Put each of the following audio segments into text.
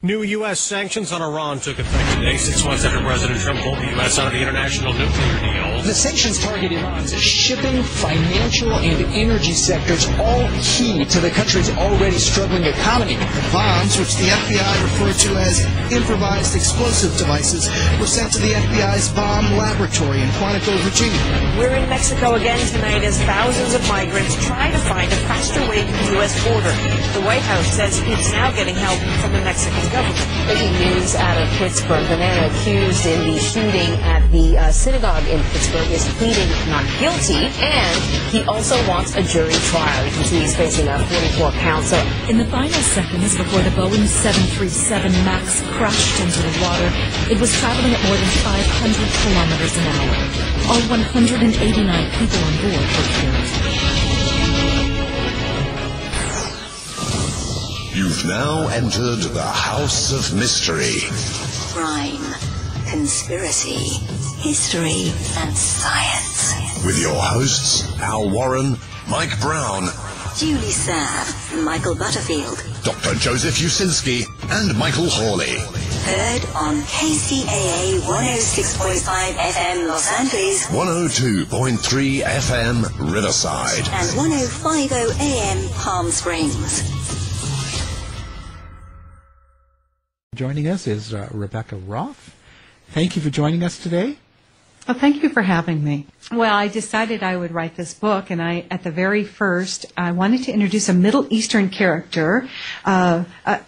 New U.S. sanctions on Iran took effect today, 6 months after President Trump pulled the U.S. out of the international nuclear deal. The sanctions target Iran's shipping, financial, and energy sectors, all key to the country's already struggling economy. The bombs, which the FBI referred to as improvised explosive devices, were sent to the FBI's bomb laboratory in Quantico, Virginia. We're in Mexico again tonight as thousands of migrants try to find a faster way to the U.S. border. The White House says it's now getting help from the Mexican government. Breaking news out of Pittsburgh. The man accused in the shooting at the synagogue in Pittsburgh is pleading not guilty, and he also wants a jury trial. You can see he's facing 44 counts. In the final seconds before the Boeing 737 MAX crashed into the water, it was traveling at more than 500 kilometers an hour. All 189 people on board were killed. You've now entered the House of Mystery. Crime, conspiracy, history, and science. With your hosts, Al Warren, Mike Brown, Julie Sav, Michael Butterfield, Dr. Joseph Usinski, and Michael Hawley. Heard on KCAA 106.5 FM Los Angeles, 102.3 FM Riverside, and 105.0 AM Palm Springs. Joining us is Rebekah Roth. Thank you for joining us today. Well, thank you for having me. Well, I decided I would write this book, and at the very first, I wanted to introduce a Middle Eastern character. I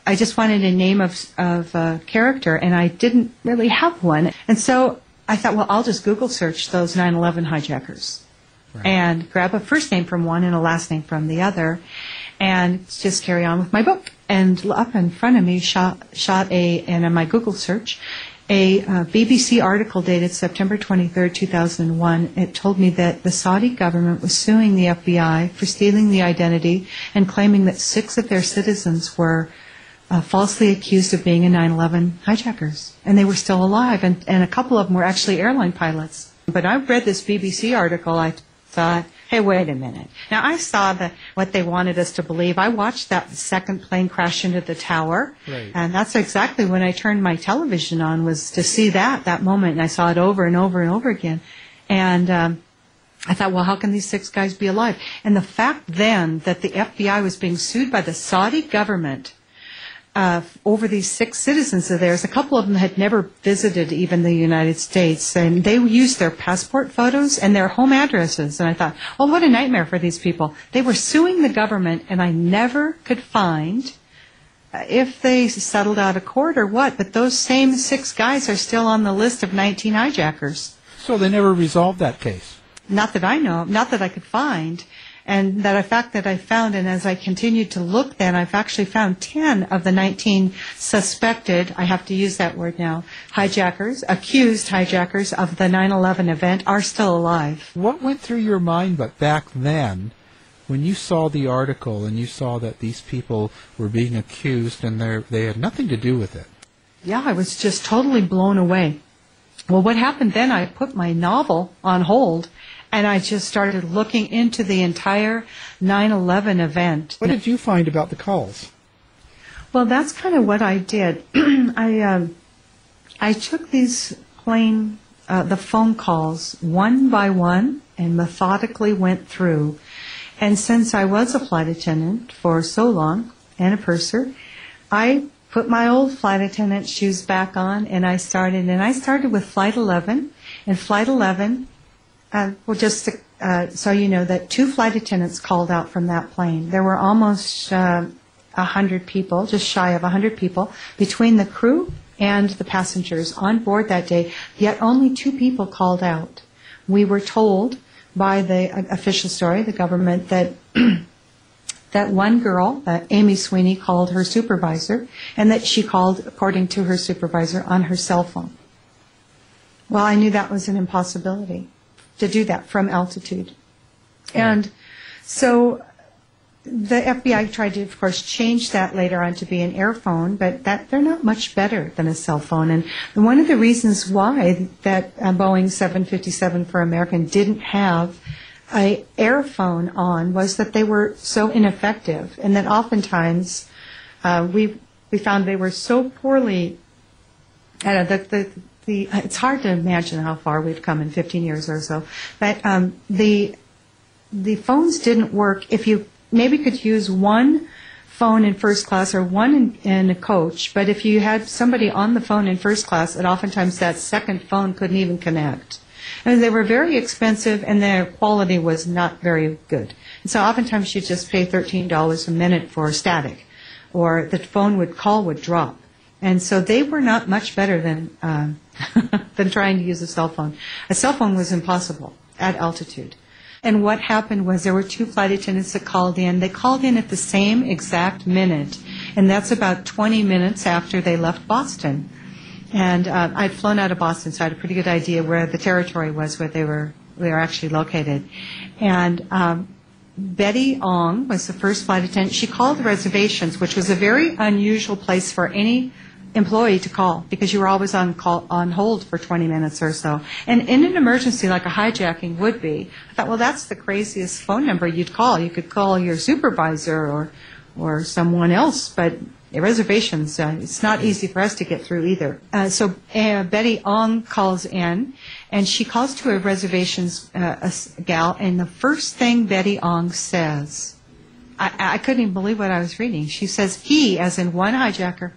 just wanted a name of a character, and I didn't really have one. And so I thought, well, I'll just Google search those 9/11 hijackers, right, and grab a first name from one and a last name from the other, and just carry on with my book. And up in front of me and in my Google search, a BBC article dated September 23rd, 2001. It told me that the Saudi government was suing the FBI for stealing the identity and claiming that 6 of their citizens were falsely accused of being in 9/11 hijackers. And they were still alive, and a couple of them were actually airline pilots. But I read this BBC article, I thought, hey, wait a minute. Now, I saw what they wanted us to believe. I watched that second plane crash into the tower, right, and that's exactly when I turned my television on, was to see that moment, and I saw it over and over and over again. And I thought, well, how can these 6 guys be alive? And the fact then that the FBI was being sued by the Saudi government over these 6 citizens of theirs. A couple of them had never visited even the United States, and they used their passport photos and their home addresses. And I thought, well, what a nightmare for these people. They were suing the government, and I never could find if they settled out of court or what, but those same 6 guys are still on the list of 19 hijackers. So they never resolved that case? Not that I know, not that I could find. And that fact that I found, and as I continued to look then, I've actually found 10 of the 19 suspected, I have to use that word now, hijackers, accused hijackers of the 9/11 event are still alive. What went through your mind back then when you saw the article and you saw that these people were being accused and they had nothing to do with it? Yeah, I was just totally blown away. Well, what happened then, I put my novel on hold, and I just started looking into the entire 9/11 event. What did you find about the calls? Well, that's kind of what I did. I took these the phone calls one by one and methodically went through. And since I was a flight attendant for so long and a purser, I put my old flight attendant shoes back on, and I started with Flight 11. And Flight 11, so you know that 2 flight attendants called out from that plane. There were almost 100 people, just shy of 100 people, between the crew and the passengers on board that day, yet only 2 people called out. We were told by the official story, the government, that that one girl, Amy Sweeney, called her supervisor, and that she called, according to her supervisor, on her cell phone. Well, I knew that was an impossibility to do that from altitude. And so the FBI tried to, of course, change that later on to be an airphone, but they're not much better than a cell phone. And one of the reasons why that Boeing 757 for American didn't have an airphone on was that they were so ineffective, and that oftentimes we we found they were so poorly. I don't know, it's hard to imagine how far we've come in 15 years or so. But the phones didn't work. If you maybe could use one phone in first class or one in a coach, but if you had somebody on the phone in first class, and oftentimes that second phone couldn't even connect. And they were very expensive, and their quality was not very good. And so oftentimes you'd just pay $13 a minute for static, or the phone would drop. And so they were not much better than than trying to use a cell phone. A cell phone was impossible at altitude. And what happened was there were two flight attendants that called in. They called in at the same exact minute, and that's about 20 minutes after they left Boston. And I'd flown out of Boston, so I had a pretty good idea where the territory was, where they were actually located. And Betty Ong was the first flight attendant. She called the reservations, which was a very unusual place for any employee to call, because you were always on hold for 20 minutes or so. And in an emergency like a hijacking would be, I thought, well, that's the craziest phone number you'd call. You could call your supervisor or someone else, but reservations, it's not easy for us to get through either. So Betty Ong calls in, and she calls to a reservations gal, and the first thing Betty Ong says, I couldn't even believe what I was reading. She says, he, as in one hijacker,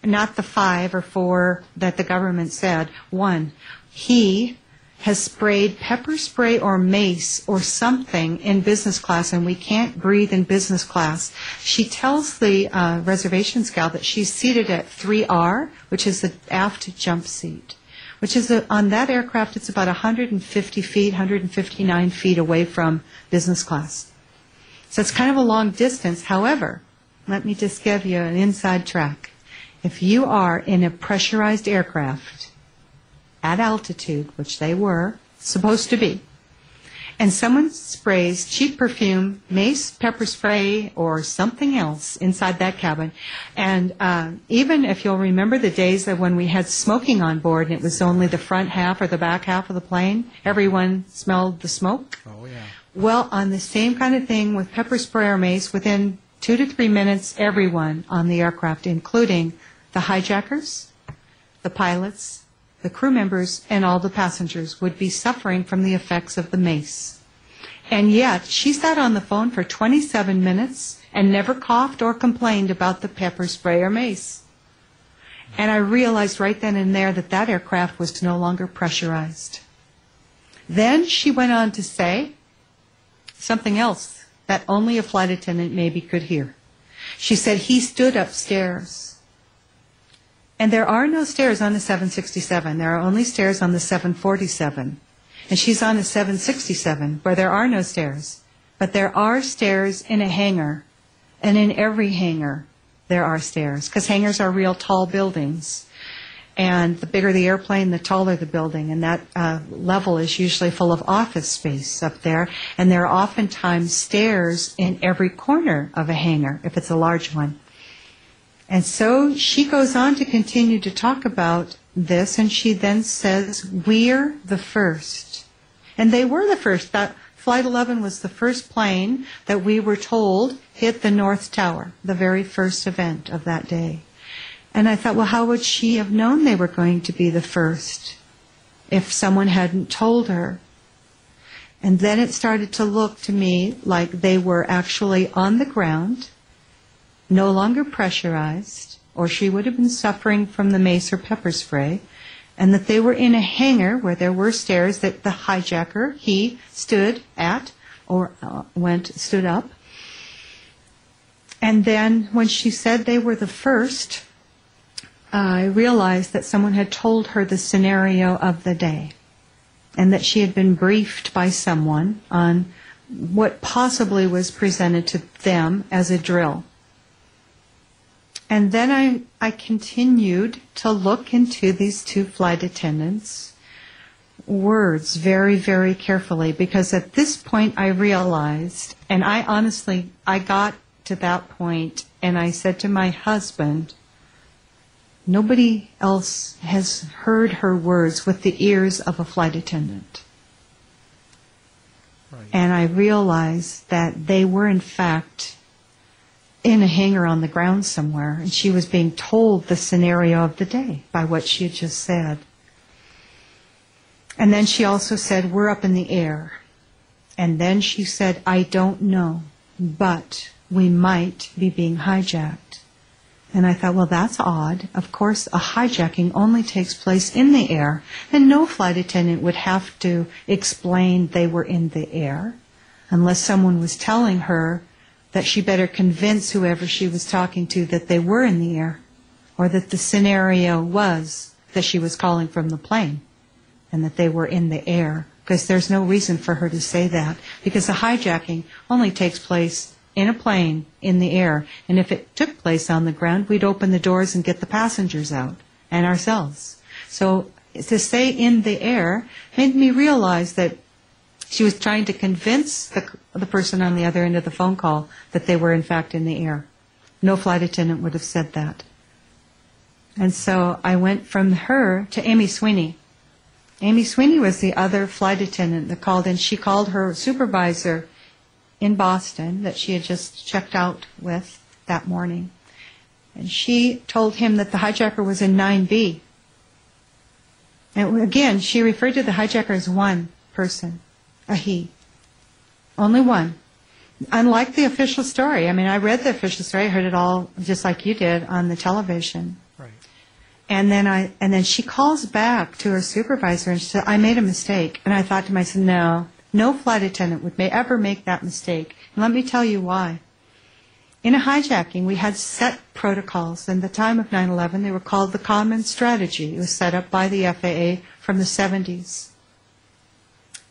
not the 5 or 4 that the government said, one, he has sprayed pepper spray or mace or something in business class, and we can't breathe in business class. She tells the reservations gal that she's seated at 3R, which is the aft jump seat, which is on that aircraft, it's about 150 feet, 159 feet away from business class. So it's kind of a long distance. However, let me just give you an inside track. If you are in a pressurized aircraft at altitude, which they were supposed to be, and someone sprays cheap perfume, mace, pepper spray, or something else inside that cabin, and even if you'll remember the days that when we had smoking on board and it was only the front half or the back half of the plane, everyone smelled the smoke. Oh, yeah. Well, on the same kind of thing with pepper spray or mace, within 2 to 3 minutes, everyone on the aircraft, including the hijackers, the pilots, the crew members, and all the passengers, would be suffering from the effects of the mace. And yet, she sat on the phone for 27 minutes and never coughed or complained about the pepper spray or mace. And I realized right then and there that that aircraft was no longer pressurized. Then she went on to say something else that only a flight attendant maybe could hear. She said he stood upstairs. And there are no stairs on the 767. There are only stairs on the 747. And she's on a 767 where there are no stairs. But there are stairs in a hangar. And in every hangar there are stairs, because hangars are real tall buildings. And the bigger the airplane, the taller the building. And that level is usually full of office space up there. And there are oftentimes stairs in every corner of a hangar, if it's a large one. And so she goes on to continue to talk about this, and she then says, we're the first. And they were the first. That Flight 11 was the first plane that we were told hit the North Tower, the very first event of that day. And I thought, well, how would she have known they were going to be the first if someone hadn't told her? And then it started to look to me like they were actually on the ground, no longer pressurized, or she would have been suffering from the mace or pepper spray, and that they were in a hangar where there were stairs that the hijacker, he, stood at, or stood up. And then when she said they were the first, I realized that someone had told her the scenario of the day, and that she had been briefed by someone on what possibly was presented to them as a drill. And then I continued to look into these two flight attendants' words very, very carefully, because at this point I realized, and I got to that point, and I said to my husband, nobody else has heard her words with the ears of a flight attendant. Right. And I realized that they were in fact in a hangar on the ground somewhere, and she was being told the scenario of the day by what she had just said. And then she also said, we're up in the air. And then she said, I don't know, but we might be being hijacked. And I thought, well, that's odd. Of course, a hijacking only takes place in the air, and no flight attendant would have to explain they were in the air unless someone was telling her that she better convince whoever she was talking to that they were in the air, or that the scenario was that she was calling from the plane and that they were in the air, because there's no reason for her to say that, because the hijacking only takes place in a plane in the air, and if it took place on the ground, we'd open the doors and get the passengers out and ourselves. So to say in the air made me realize that she was trying to convince the person on the other end of the phone call that they were in fact in the air. No flight attendant would have said that. And so I went from her to Amy Sweeney. Amy Sweeney was the other flight attendant that called in. She called her supervisor in Boston that she had just checked out with that morning. And she told him that the hijacker was in 9B. And again, she referred to the hijacker as one person, a he. Only one. Unlike the official story. I mean, I read the official story, I heard it all just like you did on the television. Right. And then she calls back to her supervisor and she said, I made a mistake. And I thought to myself, no flight attendant would ever make that mistake. And let me tell you why. In a hijacking, we had set protocols. In the time of 9/11, they were called the Common Strategy. It was set up by the FAA from the 70s.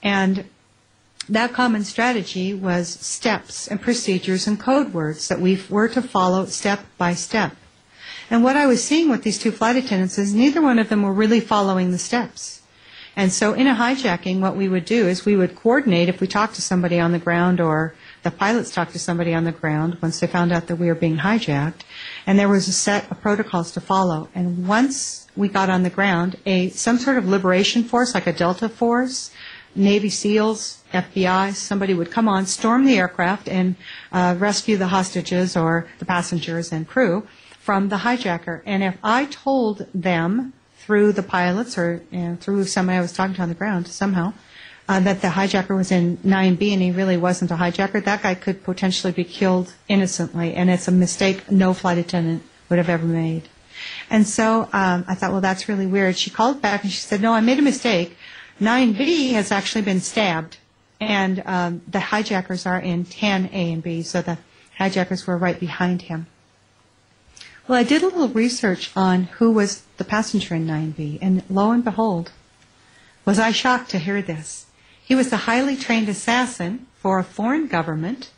And that common strategy was steps and procedures and code words that we were to follow step by step. And what I was seeing with these two flight attendants is neither one of them were really following the steps. And so in a hijacking, what we would do is we would coordinate if we talked to somebody on the ground or the pilots talked to somebody on the ground once they found out that we were being hijacked, and there was a set of protocols to follow. And once we got on the ground, some sort of liberation force, like a Delta force, Navy SEALs, FBI, somebody would come on, storm the aircraft, and rescue the hostages or the passengers and crew from the hijacker. And if I told them through the pilots or through somebody I was talking to on the ground somehow that the hijacker was in 9B and he really wasn't a hijacker, that guy could potentially be killed innocently. And it's a mistake no flight attendant would have ever made. And so I thought, well, that's really weird. She called back and she said, no, I made a mistake. 9B has actually been stabbed, and the hijackers are in 10A and B, so the hijackers were right behind him. Well, I did a little research on who was the passenger in 9B, and lo and behold, was I shocked to hear this. He was a highly trained assassin for a foreign government,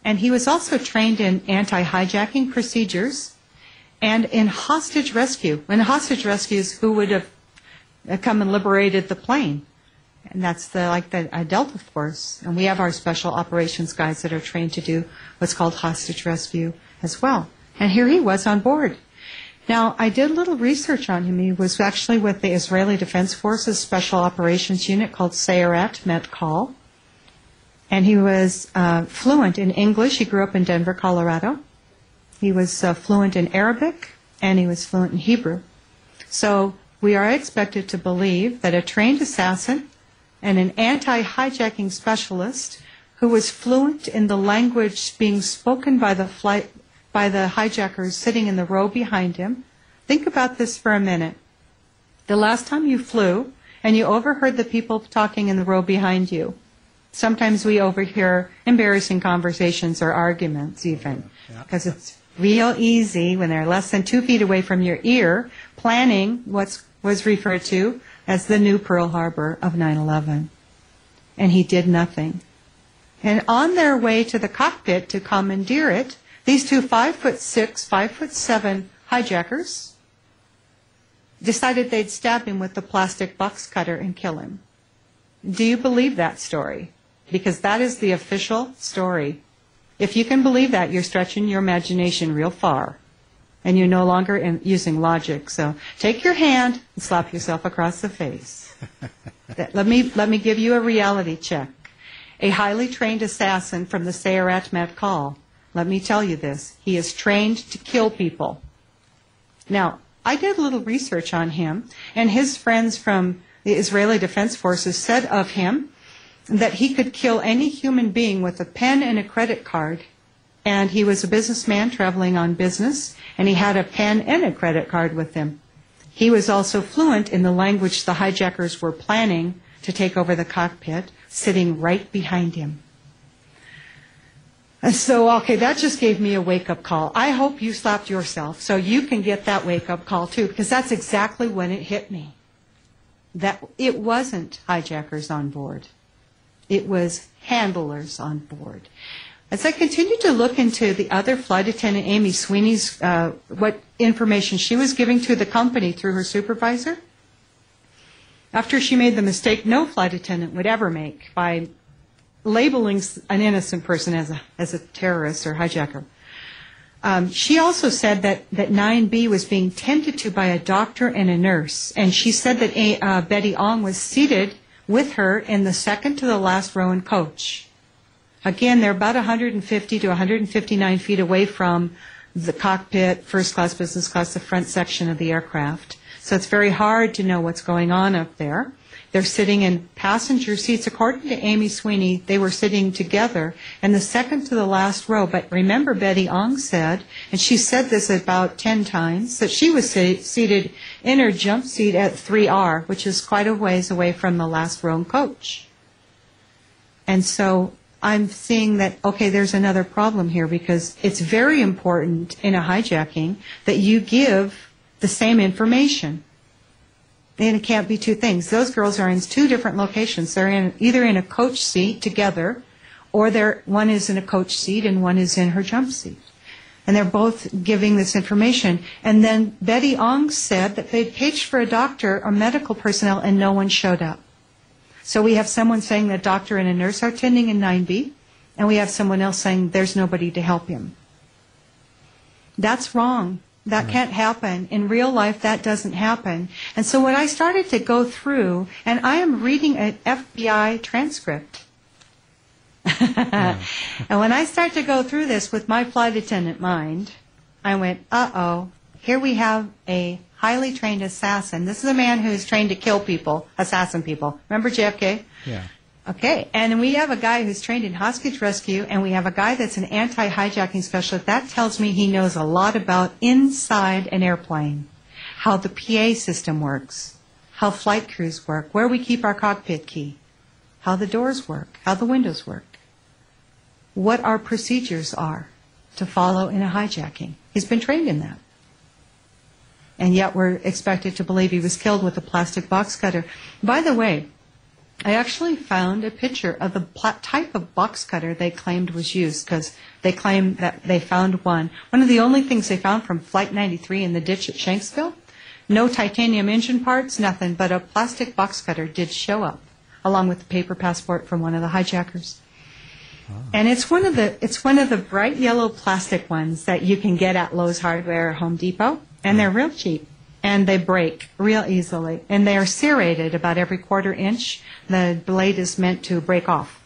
and he was also trained in anti-hijacking procedures and in hostage rescue. In hostage rescues, who would have come and liberated the plane? And that's like the Delta Force. And we have our special operations guys that are trained to do what's called hostage rescue as well. And here he was on board. Now, I did a little research on him. He was actually with the Israeli Defense Forces Special Operations Unit called Sayeret Metkal. And he was fluent in English. He grew up in Denver, Colorado. He was fluent in Arabic, and he was fluent in Hebrew. So we are expected to believe that a trained assassin and an anti-hijacking specialist who was fluent in the language being spoken by the hijackers sitting in the row behind him. Think about this for a minute. The last time you flew and you overheard the people talking in the row behind you, sometimes we overhear embarrassing conversations or arguments even, because it's real easy when they're less than 2 feet away from your ear, planning what was referred to as the new Pearl Harbor of 9/11. And he did nothing. And on their way to the cockpit to commandeer it, these two 5'6", 5'7" hijackers decided they'd stab him with the plastic box cutter and kill him. Do you believe that story? Because that is the official story. If you can believe that, you're stretching your imagination real far. And you're no longer using logic. So take your hand and slap yourself across the face. Let me give you a reality check. A highly trained assassin from the Sayeret Metkal, Let me tell you this. He is trained to kill people. Now, I did a little research on him, and his friends from the Israeli Defense Forces said of him that he could kill any human being with a pen and a credit card. And he was a businessman traveling on business, and he had a pen and a credit card with him. He was also fluent in the language the hijackers were planning to take over the cockpit, sitting right behind him. So, okay, that just gave me a wake-up call. I hope you slapped yourself so you can get that wake-up call too, because that's exactly when it hit me. That it wasn't hijackers on board. It was handlers on board. As I continued to look into the other flight attendant, Amy Sweeney's, what information she was giving to the company through her supervisor, after she made the mistake no flight attendant would ever make by labeling an innocent person as a terrorist or hijacker. She also said that 9B was being tended to by a doctor and a nurse, and she said that Betty Ong was seated with her in the second to the last row in coach. Again, they're about 150 to 159 feet away from the cockpit, first class, business class, the front section of the aircraft. So it's very hard to know what's going on up there. They're sitting in passenger seats. According to Amy Sweeney, they were sitting together in the second to the last row. But remember, Betty Ong said, and she said this about 10 times, that she was seated in her jump seat at 3R, which is quite a ways away from the last row in coach. And so I'm seeing that, okay, there's another problem here, because it's very important in a hijacking that you give the same information. And it can't be two things. Those girls are in two different locations. They're either in a coach seat together, or one is in a coach seat and one is in her jump seat. And they're both giving this information. And then Betty Ong said that they'd paged for a doctor or medical personnel and no one showed up. So we have someone saying that a doctor and a nurse are attending in 9B, and we have someone else saying there's nobody to help him. That's wrong. That can't happen. In real life, that doesn't happen. And so when I started to go through, and I am reading an FBI transcript, and when I start to go through this with my flight attendant mind, I went, uh-oh, here we have a highly trained assassin. This is a man who is trained to kill people, assassin people. Remember JFK? Yeah. Okay, and we have a guy who's trained in hostage rescue, and we have a guy that's an anti-hijacking specialist. That tells me he knows a lot about inside an airplane, how the PA system works, how flight crews work, where we keep our cockpit key, how the doors work, how the windows work, what our procedures are to follow in a hijacking. He's been trained in that. And yet we're expected to believe he was killed with a plastic box cutter. By the way, I actually found a picture of the type of box cutter they claimed was used, because they claimed that they found one. One of the only things they found from Flight 93 in the ditch at Shanksville, no titanium engine parts, nothing, but a plastic box cutter did show up, along with the paper passport from one of the hijackers. Oh. And it's one of the bright yellow plastic ones that you can get at Lowe's Hardware or Home Depot, and they're real cheap. And they break real easily. And they are serrated about every quarter inch. The blade is meant to break off.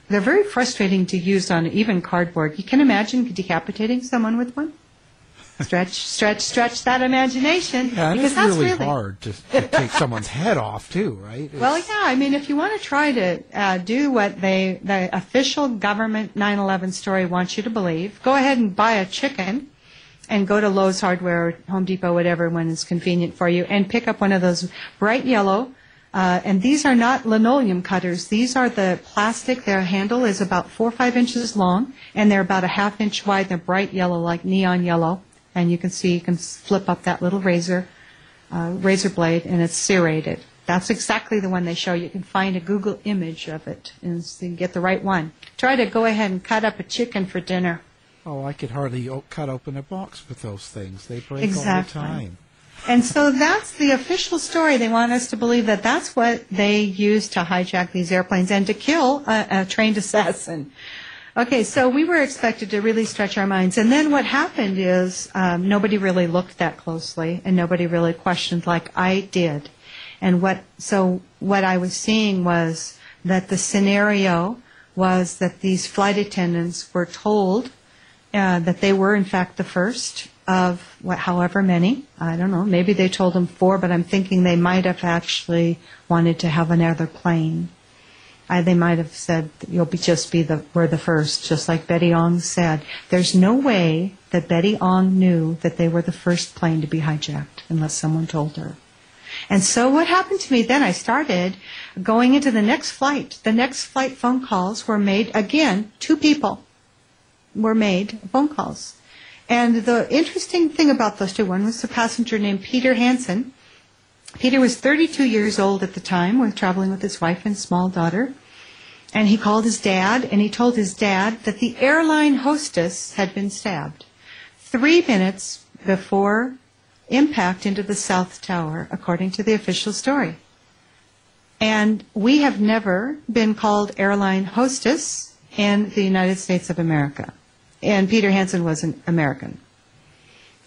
They're very frustrating to use on even cardboard. You can imagine decapitating someone with one? Stretch that imagination. Yeah, and because it's that's really hard to take someone's head off, too, right? Well, yeah. I mean, if you want to try to do what the official government 9/11 story wants you to believe, go ahead and buy a chicken and go to Lowe's Hardware or Home Depot, whatever one is convenient for you, and pick up one of those bright yellow, and these are not linoleum cutters. These are the plastic. Their handle is about 4 or 5 inches long, and they're about a ½ inch wide. They're bright yellow, like neon yellow, and you can flip up that little razor blade, and it's serrated. That's exactly the one they show. You can find a Google image of it and get the right one. Try to go ahead and cut up a chicken for dinner. Oh, I could hardly cut open a box with those things. They break exactly. all the time. And so that's the official story. They want us to believe that that's what they use to hijack these airplanes and to kill a trained assassin. Okay, so we were expected to really stretch our minds. And then what happened is nobody really looked that closely, and nobody really questioned like I did. And what I was seeing was that the scenario was that these flight attendants were told that they were, in fact, the first of however many. I don't know. Maybe they told them 4, but I'm thinking they might have actually wanted to have another plane. They might have said, we're the first, just like Betty Ong said. There's no way that Betty Ong knew that they were the first plane to be hijacked unless someone told her. And so what happened to me then, I started going into the next flight. The next flight phone calls were made, again, 2 people were made phone calls. And the interesting thing about those 2, one was a passenger named Peter Hanson. Peter was 32 years old at the time, was traveling with his wife and small daughter. And he called his dad, and he told his dad that the airline hostess had been stabbed 3 minutes before impact into the South Tower, according to the official story. And we have never been called airline hostess in the United States of America. And Peter Hanson was an American.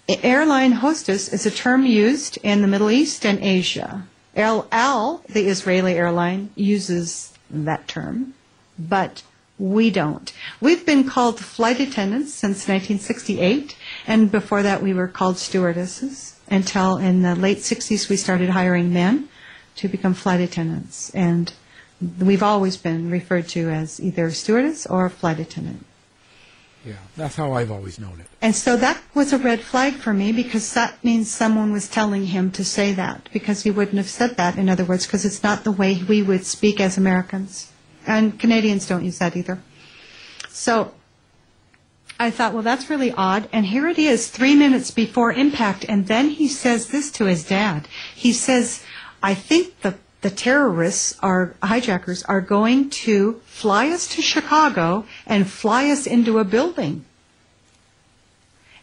Airline hostess is a term used in the Middle East and Asia. El Al, the Israeli airline, uses that term, but we don't. We've been called flight attendants since 1968, and before that we were called stewardesses until in the late 60s we started hiring men to become flight attendants. And we've always been referred to as either stewardess or flight attendant. Yeah, that's how I've always known it. And so that was a red flag for me, because that means someone was telling him to say that, because he wouldn't have said that, in other words, because it's not the way we would speak as Americans. And Canadians don't use that either. So I thought, well, that's really odd. And here it is, 3 minutes before impact. And then he says this to his dad. He says, I think the terrorists, our hijackers, are going to fly us to Chicago and fly us into a building.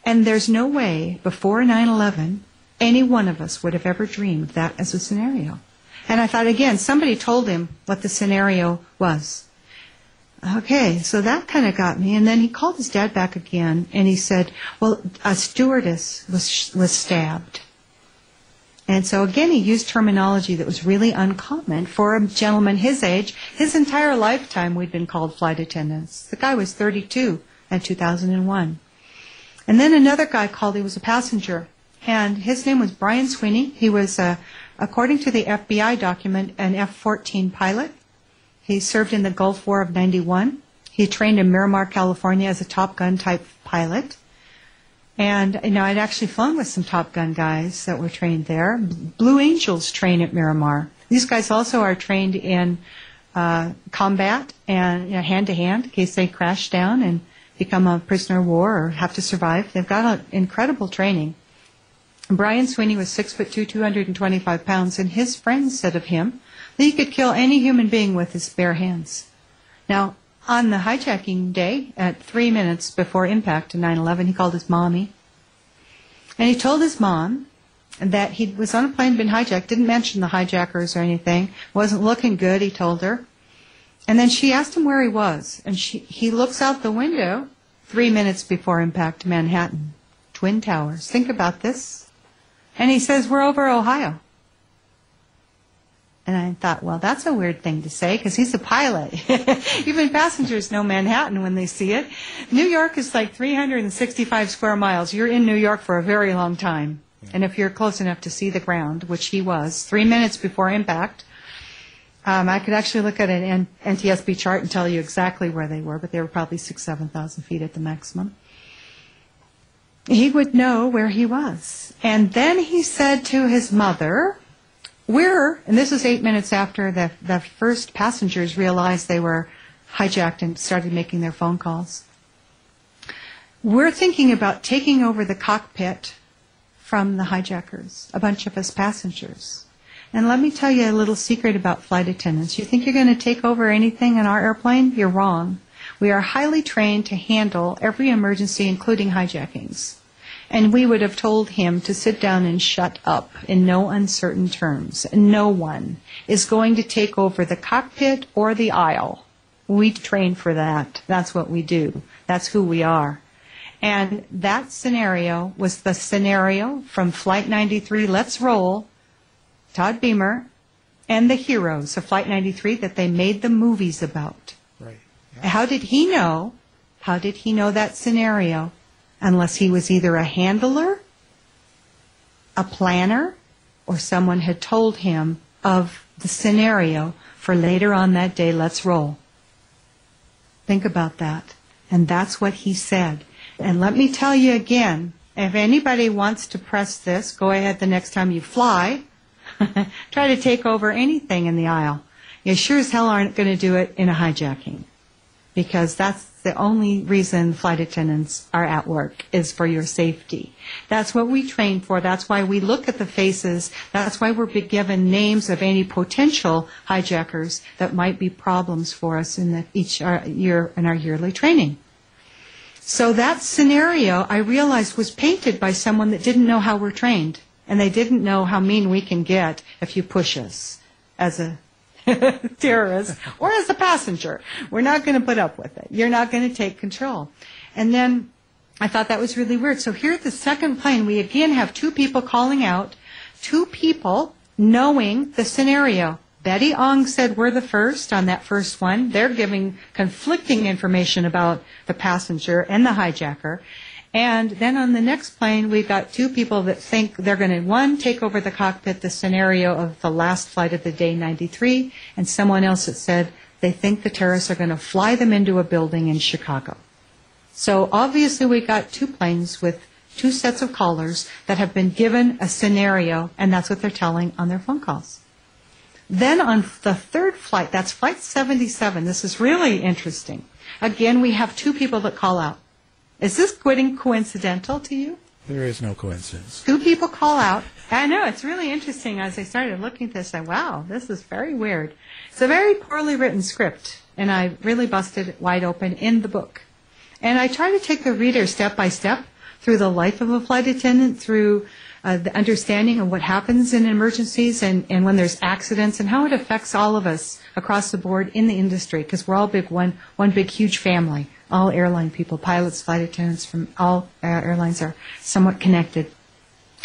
And there's no way before 9/11 any one of us would have ever dreamed that as a scenario. And I thought, again, somebody told him what the scenario was. Okay, so that kind of got me. And then he called his dad back again, and he said, well, a stewardess was stabbed. And so again, he used terminology that was really uncommon for a gentleman his age. His entire lifetime we'd been called flight attendants. The guy was 32 in 2001. And then another guy called, he was a passenger, and his name was Brian Sweeney. He was, according to the FBI document, an F-14 pilot. He served in the Gulf War of '91. He trained in Miramar, California as a Top Gun type pilot. And, I'd actually flown with some Top Gun guys that were trained there. Blue Angels train at Miramar. These guys also are trained in combat and hand-to-hand in case they crash down and become a prisoner of war or have to survive. They've got incredible training. Brian Sweeney was 6'2", 225 pounds, and his friends said of him that he could kill any human being with his bare hands. Now, on the hijacking day, at 3 minutes before impact in 9/11, he called his mommy. And he told his mom that he was on a plane, been hijacked, didn't mention the hijackers or anything, wasn't looking good, he told her. And then she asked him where he was. And he looks out the window 3 minutes before impact, Manhattan, Twin Towers. Think about this. And he says, we're over Ohio. And I thought, well, that's a weird thing to say, because he's a pilot. Even passengers know Manhattan when they see it. New York is like 365 square miles. You're in New York for a very long time. Yeah. And if you're close enough to see the ground, which he was, 3 minutes before impact, I could actually look at an NTSB chart and tell you exactly where they were, but they were probably 6,000, 7,000 feet at the maximum. He would know where he was. And then he said to his mother, and this was 8 minutes after the first passengers realized they were hijacked and started making their phone calls. We're thinking about taking over the cockpit from the hijackers, a bunch of us passengers. And let me tell you a little secret about flight attendants. You think you're going to take over anything in our airplane? You're wrong. We are highly trained to handle every emergency, including hijackings. And we would have told him to sit down and shut up in no uncertain terms. No one is going to take over the cockpit or the aisle. We train for that. That's what we do. That's who we are. And that scenario was the scenario from Flight 93, Let's Roll, Todd Beamer, and the heroes of Flight 93 that they made the movies about. Right. Yeah. How did he know How did he know that scenario? Unless he was either a handler, a planner, or someone had told him of the scenario for later on that day, let's roll. Think about that. And that's what he said. And let me tell you again, if anybody wants to press this, go ahead the next time you fly. Try to take over anything in the aisle. You sure as hell aren't going to do it in a hijacking. Because that's the only reason flight attendants are at work, is for your safety. That's what we train for. That's why we look at the faces. That's why we're given names of any potential hijackers that might be problems for us in each year in our yearly training. So that scenario, I realized, was painted by someone that didn't know how we're trained. And they didn't know how mean we can get if you push us as a terrorist or as a passenger. We're not going to put up with it. You're not going to take control. And then I thought that was really weird. So here at the second plane, we again have two people calling out, two people knowing the scenario. Betty Ong said we're the first on that first one. They're giving conflicting information about the passenger and the hijacker. And then on the next plane, we've got two people that think they're going to, one, take over the cockpit, the scenario of the last flight of the day, 93, and someone else that said they think the terrorists are going to fly them into a building in Chicago. So obviously we got two planes with two sets of callers that have been given a scenario, and that's what they're telling on their phone calls. Then on the third flight, that's Flight 77, this is really interesting. Again, we have two people that call out. Is this getting coincidental to you? There is no coincidence. Two people call out. I know, it's really interesting. As I started looking at this, I wow, this is very weird. It's a very poorly written script, and I really busted it wide open in the book. And I try to take the reader step by step through the life of a flight attendant, through the understanding of what happens in emergencies and when there's accidents and how it affects all of us across the board in the industry, because we're all one big huge family. All airline people, pilots, flight attendants from all airlines are somewhat connected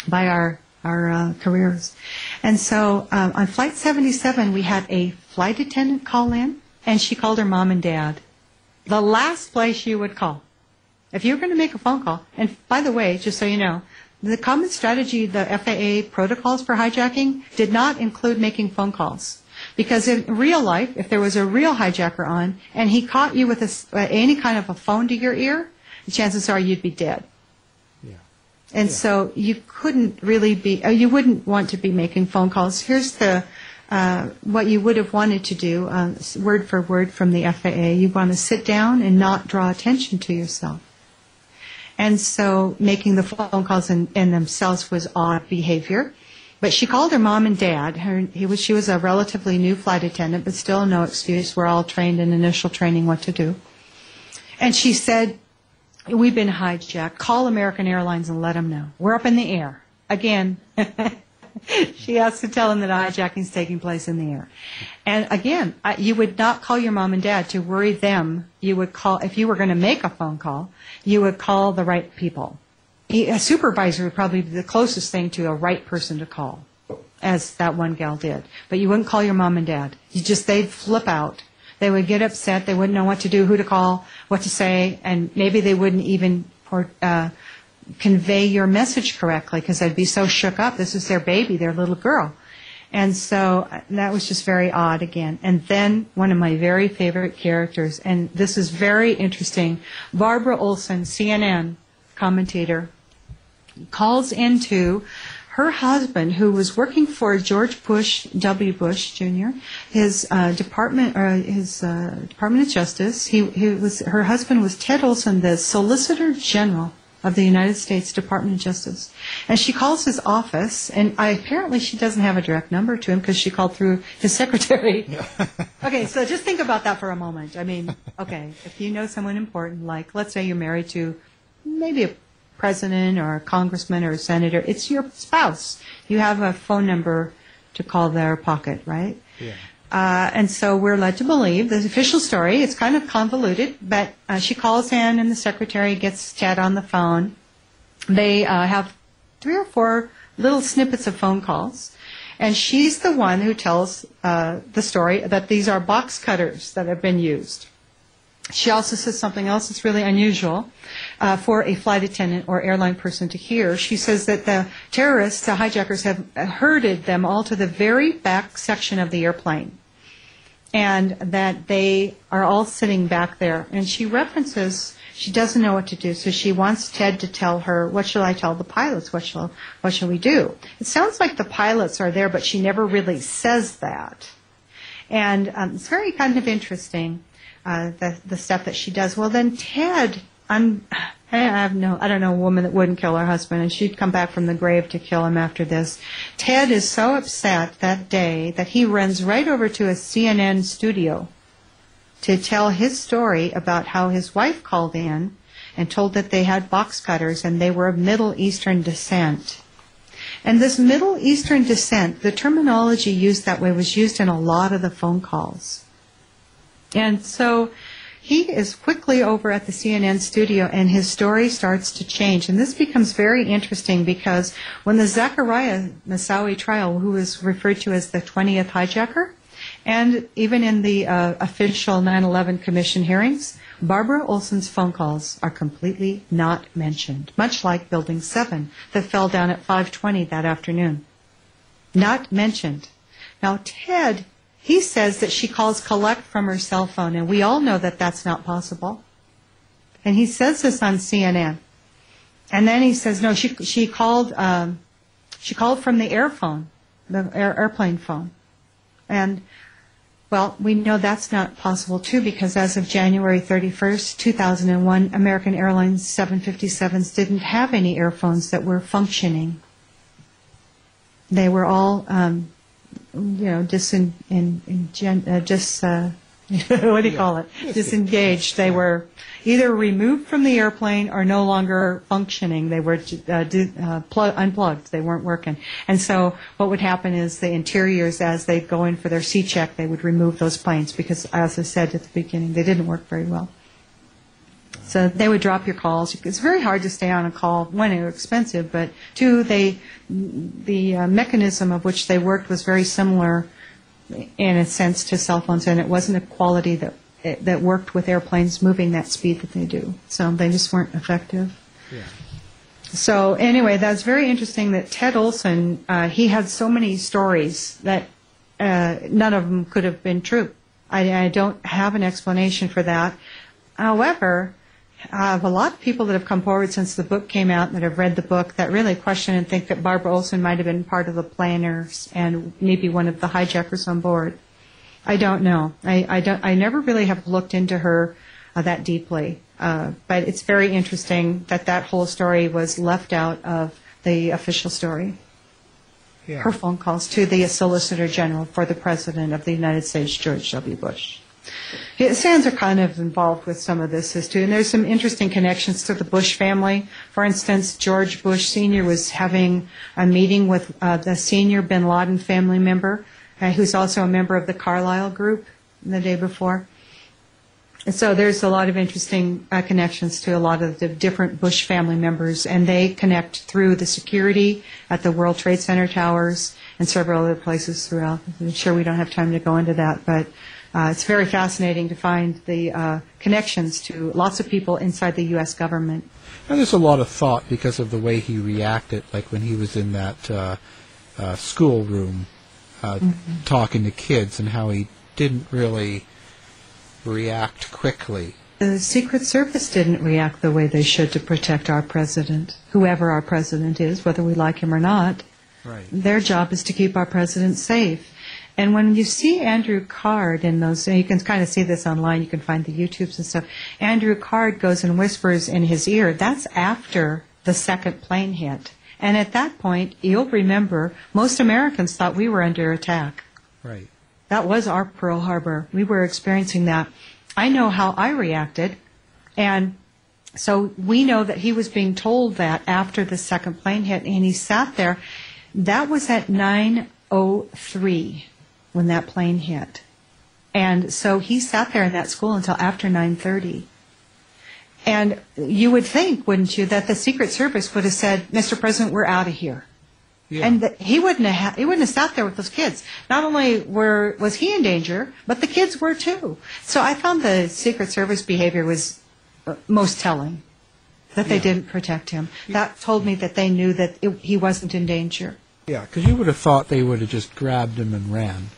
by our careers. And so on Flight 77, we had a flight attendant call in, and she called her mom and dad. The last place you would call. If you were going to make a phone call, and by the way, just so you know, the common strategy, the FAA protocols for hijacking, did not include making phone calls. Because in real life, if there was a real hijacker on and he caught you with any kind of a phone to your ear, the chances are you'd be dead. Yeah. And so you couldn't really be, you wouldn't want to be making phone calls. Here's what you would have wanted to do, word for word from the FAA. You want to sit down and not draw attention to yourself. And so making the phone calls in themselves was odd behavior. But she called her mom and dad. She was a relatively new flight attendant, but still no excuse. We're all trained in initial training what to do. And she said, we've been hijacked. Call American Airlines and let them know. We're up in the air. Again, she has to tell them that hijacking is taking place in the air. And again, you would not call your mom and dad to worry them. You would call, if you were going to make a phone call, you would call the right people. A supervisor would probably be the closest thing to a right person to call, as that one gal did. But you wouldn't call your mom and dad. They'd flip out. They would get upset. They wouldn't know what to do, who to call, what to say, and maybe they wouldn't even convey your message correctly because they'd be so shook up. This is their baby, their little girl. And so that was just very odd again. And then one of my very favorite characters, and this is very interesting, Barbara Olson, CNN commentator, calls into her husband, who was working for George W. Bush Jr., his Department of Justice. Her husband was Ted Olson, the Solicitor General of the United States Department of Justice. And she calls his office, and apparently she doesn't have a direct number to him because she called through his secretary. Okay, so just think about that for a moment. I mean, okay, if you know someone important, like let's say you're married to maybe a president or a congressman or a senator, it's your spouse. You have a phone number to call their pocket, right? Yeah. And so we're led to believe, the official story, it's kind of convoluted, but she calls in and the secretary gets Ted on the phone. They have 3 or 4 little snippets of phone calls, and she's the one who tells the story that these are box cutters that have been used. She also says something else that's really unusual for a flight attendant or airline person to hear. She says that the terrorists, the hijackers, have herded them all to the very back section of the airplane, and that they are all sitting back there. And she references, she doesn't know what to do, so she wants Ted to tell her, what shall I tell the pilots? What shall we do? It sounds like the pilots are there, but she never really says that. And it's very kind of interesting. The stuff that she does. Well, then Ted, I don't know a woman that wouldn't kill her husband, and she'd come back from the grave to kill him after this. Ted is so upset that day that he runs right over to a CNN studio to tell his story about how his wife called in and told that they had box cutters and they were of Middle Eastern descent. And this Middle Eastern descent, the terminology used that way was used in a lot of the phone calls. And so he is quickly over at the CNN studio, and his story starts to change. And this becomes very interesting because when the Zachariah Moussaoui trial, who is referred to as the 20th hijacker, and even in the official 9/11 Commission hearings, Barbara Olson's phone calls are completely not mentioned, much like Building 7 that fell down at 5:20 that afternoon. Not mentioned. Now, Ted, he says that she calls collect from her cell phone, and we all know that that's not possible. And he says this on CNN. And then he says, no, she called from the airplane phone. And, well, we know that's not possible, too, because as of January 31st, 2001, American Airlines 757s didn't have any airphones that were functioning. They were all disengaged. They were either removed from the airplane or no longer functioning. They were unplugged. They weren't working. And so what would happen is the interiors, as they'd go in for their C-check, they would remove those planes because, as I said at the beginning, they didn't work very well. So they would drop your calls. It's very hard to stay on a call. One, they were expensive, but two, the mechanism of which they worked was very similar, in a sense, to cell phones, and it wasn't a quality that worked with airplanes moving that speed that they do. So they just weren't effective. Yeah. So anyway, that's very interesting that Ted Olson, he had so many stories that none of them could have been true. I don't have an explanation for that. However, I have a lot of people that have come forward since the book came out that have read the book that really question and think that Barbara Olson might have been part of the planners and maybe one of the hijackers on board. I don't know. I never really have looked into her that deeply. But it's very interesting that whole story was left out of the official story. Yeah. Her phone calls to the Solicitor General for the President of the United States, George W. Bush. Sands are kind of involved with some of this too, and there's some interesting connections to the Bush family. For instance, George Bush Sr. was having a meeting with the senior bin Laden family member, who's also a member of the Carlyle Group the day before. And so there's a lot of interesting connections to a lot of the different Bush family members, and they connect through the security at the World Trade Center towers and several other places throughout. I'm sure we don't have time to go into that, but it's very fascinating to find the connections to lots of people inside the U.S. government. And there's a lot of thought because of the way he reacted, like when he was in that schoolroom talking to kids, and how he didn't really react quickly. The Secret Service didn't react the way they should to protect our president, whoever our president is, whether we like him or not. Right. Their job is to keep our president safe. And when you see Andrew Card in those, you can kind of see this online, you can find the YouTubes and stuff, Andrew Card goes and whispers in his ear, that's after the second plane hit. And at that point, you'll remember, most Americans thought we were under attack. Right. That was our Pearl Harbor. We were experiencing that. I know how I reacted, and so we know that he was being told that after the second plane hit, and he sat there. That was at 9:03 when that plane hit. And so he sat there in that school until after 9:30. And you would think, wouldn't you, that the Secret Service would have said, Mr. President, we're out of here. Yeah. And he wouldn't have sat there with those kids. Not only was he in danger, but the kids were too. So I found the Secret Service behavior was most telling, that they didn't protect him. That told me that they knew that he wasn't in danger. Yeah, because you would have thought they would have just grabbed him and ran.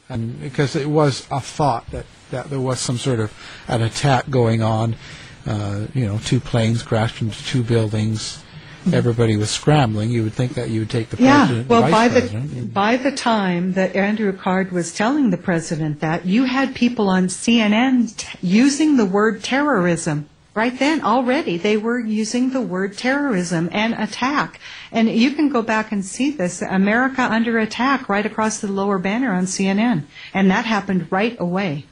And because it was a thought that there was some sort of an attack going on. 2 planes crashed into 2 buildings. Everybody was scrambling. You would think that you would take the president. Well, president. by the time that Andrew Card was telling the president that, you had people on CNN using the word terrorism. Right then, already, they were using the word terrorism and attack. And you can go back and see this, America under attack, right across the lower banner on CNN. And that happened right away.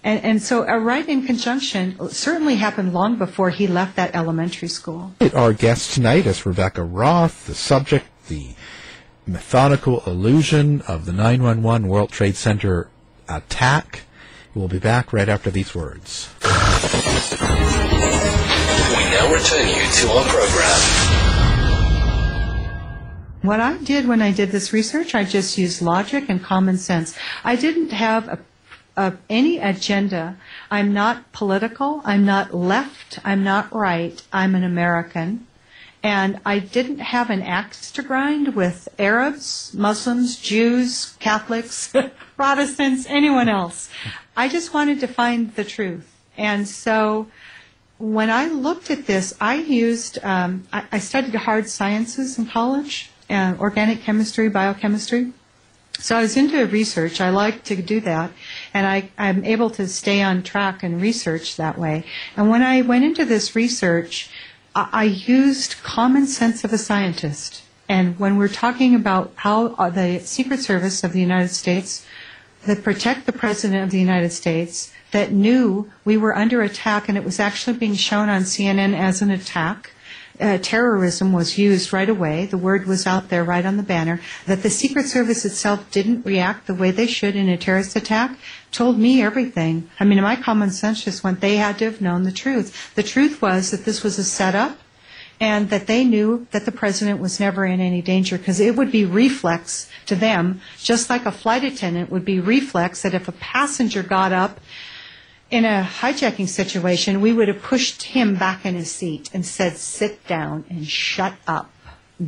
And so right in conjunction certainly happened long before he left that elementary school. Our guest tonight is Rebekah Roth, the subject, the methodical illusion of the 9/11 World Trade Center attack. We'll be back right after these words. We now return you to our program. What I did when I did this research, I just used logic and common sense. I didn't have any agenda. I'm not political. I'm not left. I'm not right. I'm an American. And I didn't have an axe to grind with Arabs, Muslims, Jews, Catholics, Protestants, anyone else. I just wanted to find the truth. And so when I looked at this, I used, I studied hard sciences in college, organic chemistry, biochemistry. So I was into research. I like to do that, and I'm able to stay on track and research that way. And when I went into this research, I used common sense of a scientist. And when we're talking about how the Secret Service of the United States that protect the President of the United States, that knew we were under attack, and it was actually being shown on CNN as an attack, terrorism was used right away. The word was out there right on the banner. That the Secret Service itself didn't react the way they should in a terrorist attack told me everything. I mean, my common sense just went, they had to have known the truth. The truth was that this was a setup, and that they knew that the president was never in any danger, because it would be reflex to them, just like a flight attendant would be reflex that if a passenger got up in a hijacking situation, we would have pushed him back in his seat and said, sit down and shut up.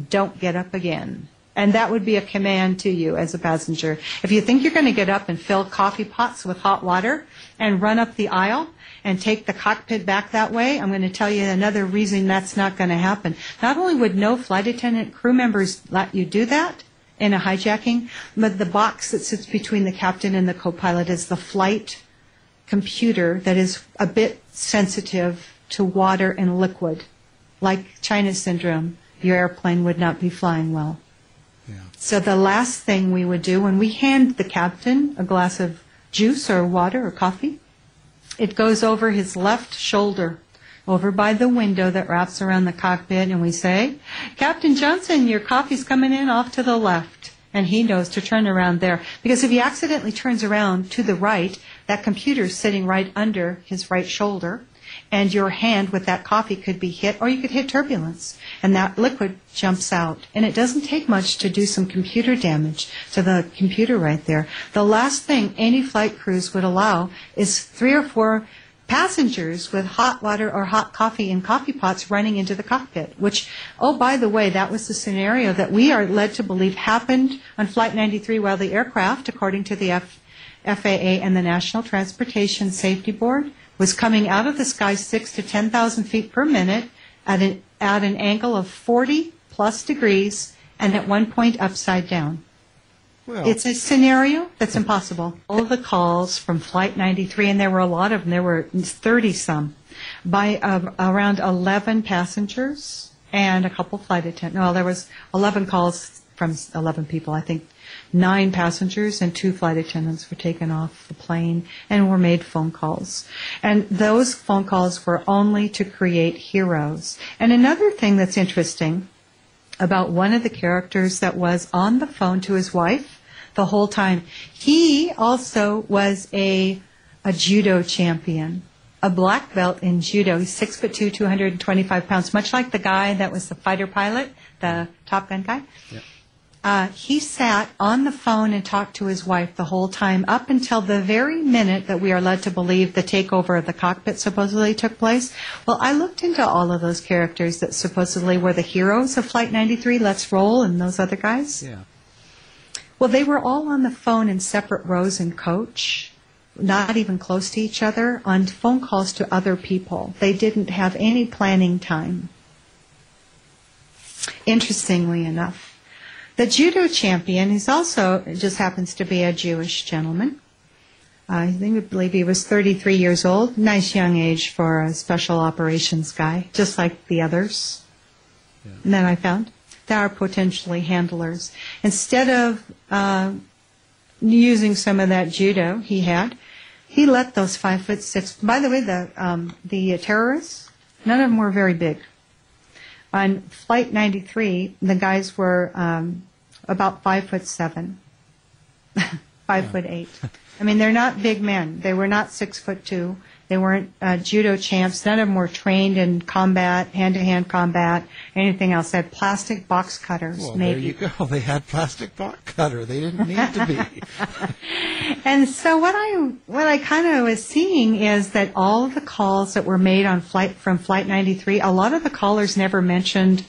Don't get up again. And that would be a command to you as a passenger. If you think you're going to get up and fill coffee pots with hot water and run up the aisle and take the cockpit back that way, I'm going to tell you another reason that's not going to happen. Not only would no flight attendant crew members let you do that in a hijacking, but the box that sits between the captain and the co-pilot is the flight computer that is a bit sensitive to water and liquid. Like China syndrome, your airplane would not be flying well. Yeah. So the last thing we would do when we hand the captain a glass of juice or water or coffee, it goes over his left shoulder, over by the window that wraps around the cockpit, and we say, Captain Johnson, your coffee's coming in off to the left. And he knows to turn around there. Because if he accidentally turns around to the right, that computer's sitting right under his right shoulder, and your hand with that coffee could be hit, or you could hit turbulence, and that liquid jumps out. And it doesn't take much to do some computer damage to the computer right there. The last thing any flight crews would allow is 3 or 4 passengers with hot water or hot coffee in coffee pots running into the cockpit, which, oh, by the way, that was the scenario that we are led to believe happened on Flight 93 while the aircraft, according to the FAA and the National Transportation Safety Board, was coming out of the sky 6,000 to 10,000 feet per minute at an angle of 40 plus degrees, and at one point upside down. Well, it's a scenario that's impossible. All of the calls from Flight 93, and there were a lot of them, there were 30-some, by around 11 passengers and a couple flight attendants. No, there was 11 calls from 11 people. I think 9 passengers and 2 flight attendants were taken off the plane and were made phone calls. And those phone calls were only to create heroes. And another thing that's interesting about one of the characters that was on the phone to his wife the whole time, he also was a judo champion, a black belt in judo. He's 6'2", 225 pounds, much like the guy that was the fighter pilot the Top Gun guy. Yeah. He sat on the phone and talked to his wife the whole time up until the very minute that we are led to believe the takeover of the cockpit supposedly took place. Well, I looked into all of those characters that supposedly were the heroes of Flight 93, Let's Roll, and those other guys. Yeah. Well, they were all on the phone in separate rows in coach, not even close to each other, on phone calls to other people. They didn't have any planning time. Interestingly enough. The judo champion, he's also just happens to be a Jewish gentleman. I believe he was 33 years old. Nice young age for a special operations guy, just like the others that I found. They are potentially handlers. Instead of using some of that judo he had, he let those 5'6". By the way, the terrorists, none of them were very big. On Flight 93, the guys were about 5'7", 5'8". I mean, they're not big men. They were not 6'2". They weren't judo champs. None of them were trained in combat, hand-to-hand combat, anything else. They had plastic box cutters. Well, maybe. there you go. They had plastic box cutter. They didn't need to be. And so what I kind of was seeing is that all of the calls that were made on from Flight 93, a lot of the callers never mentioned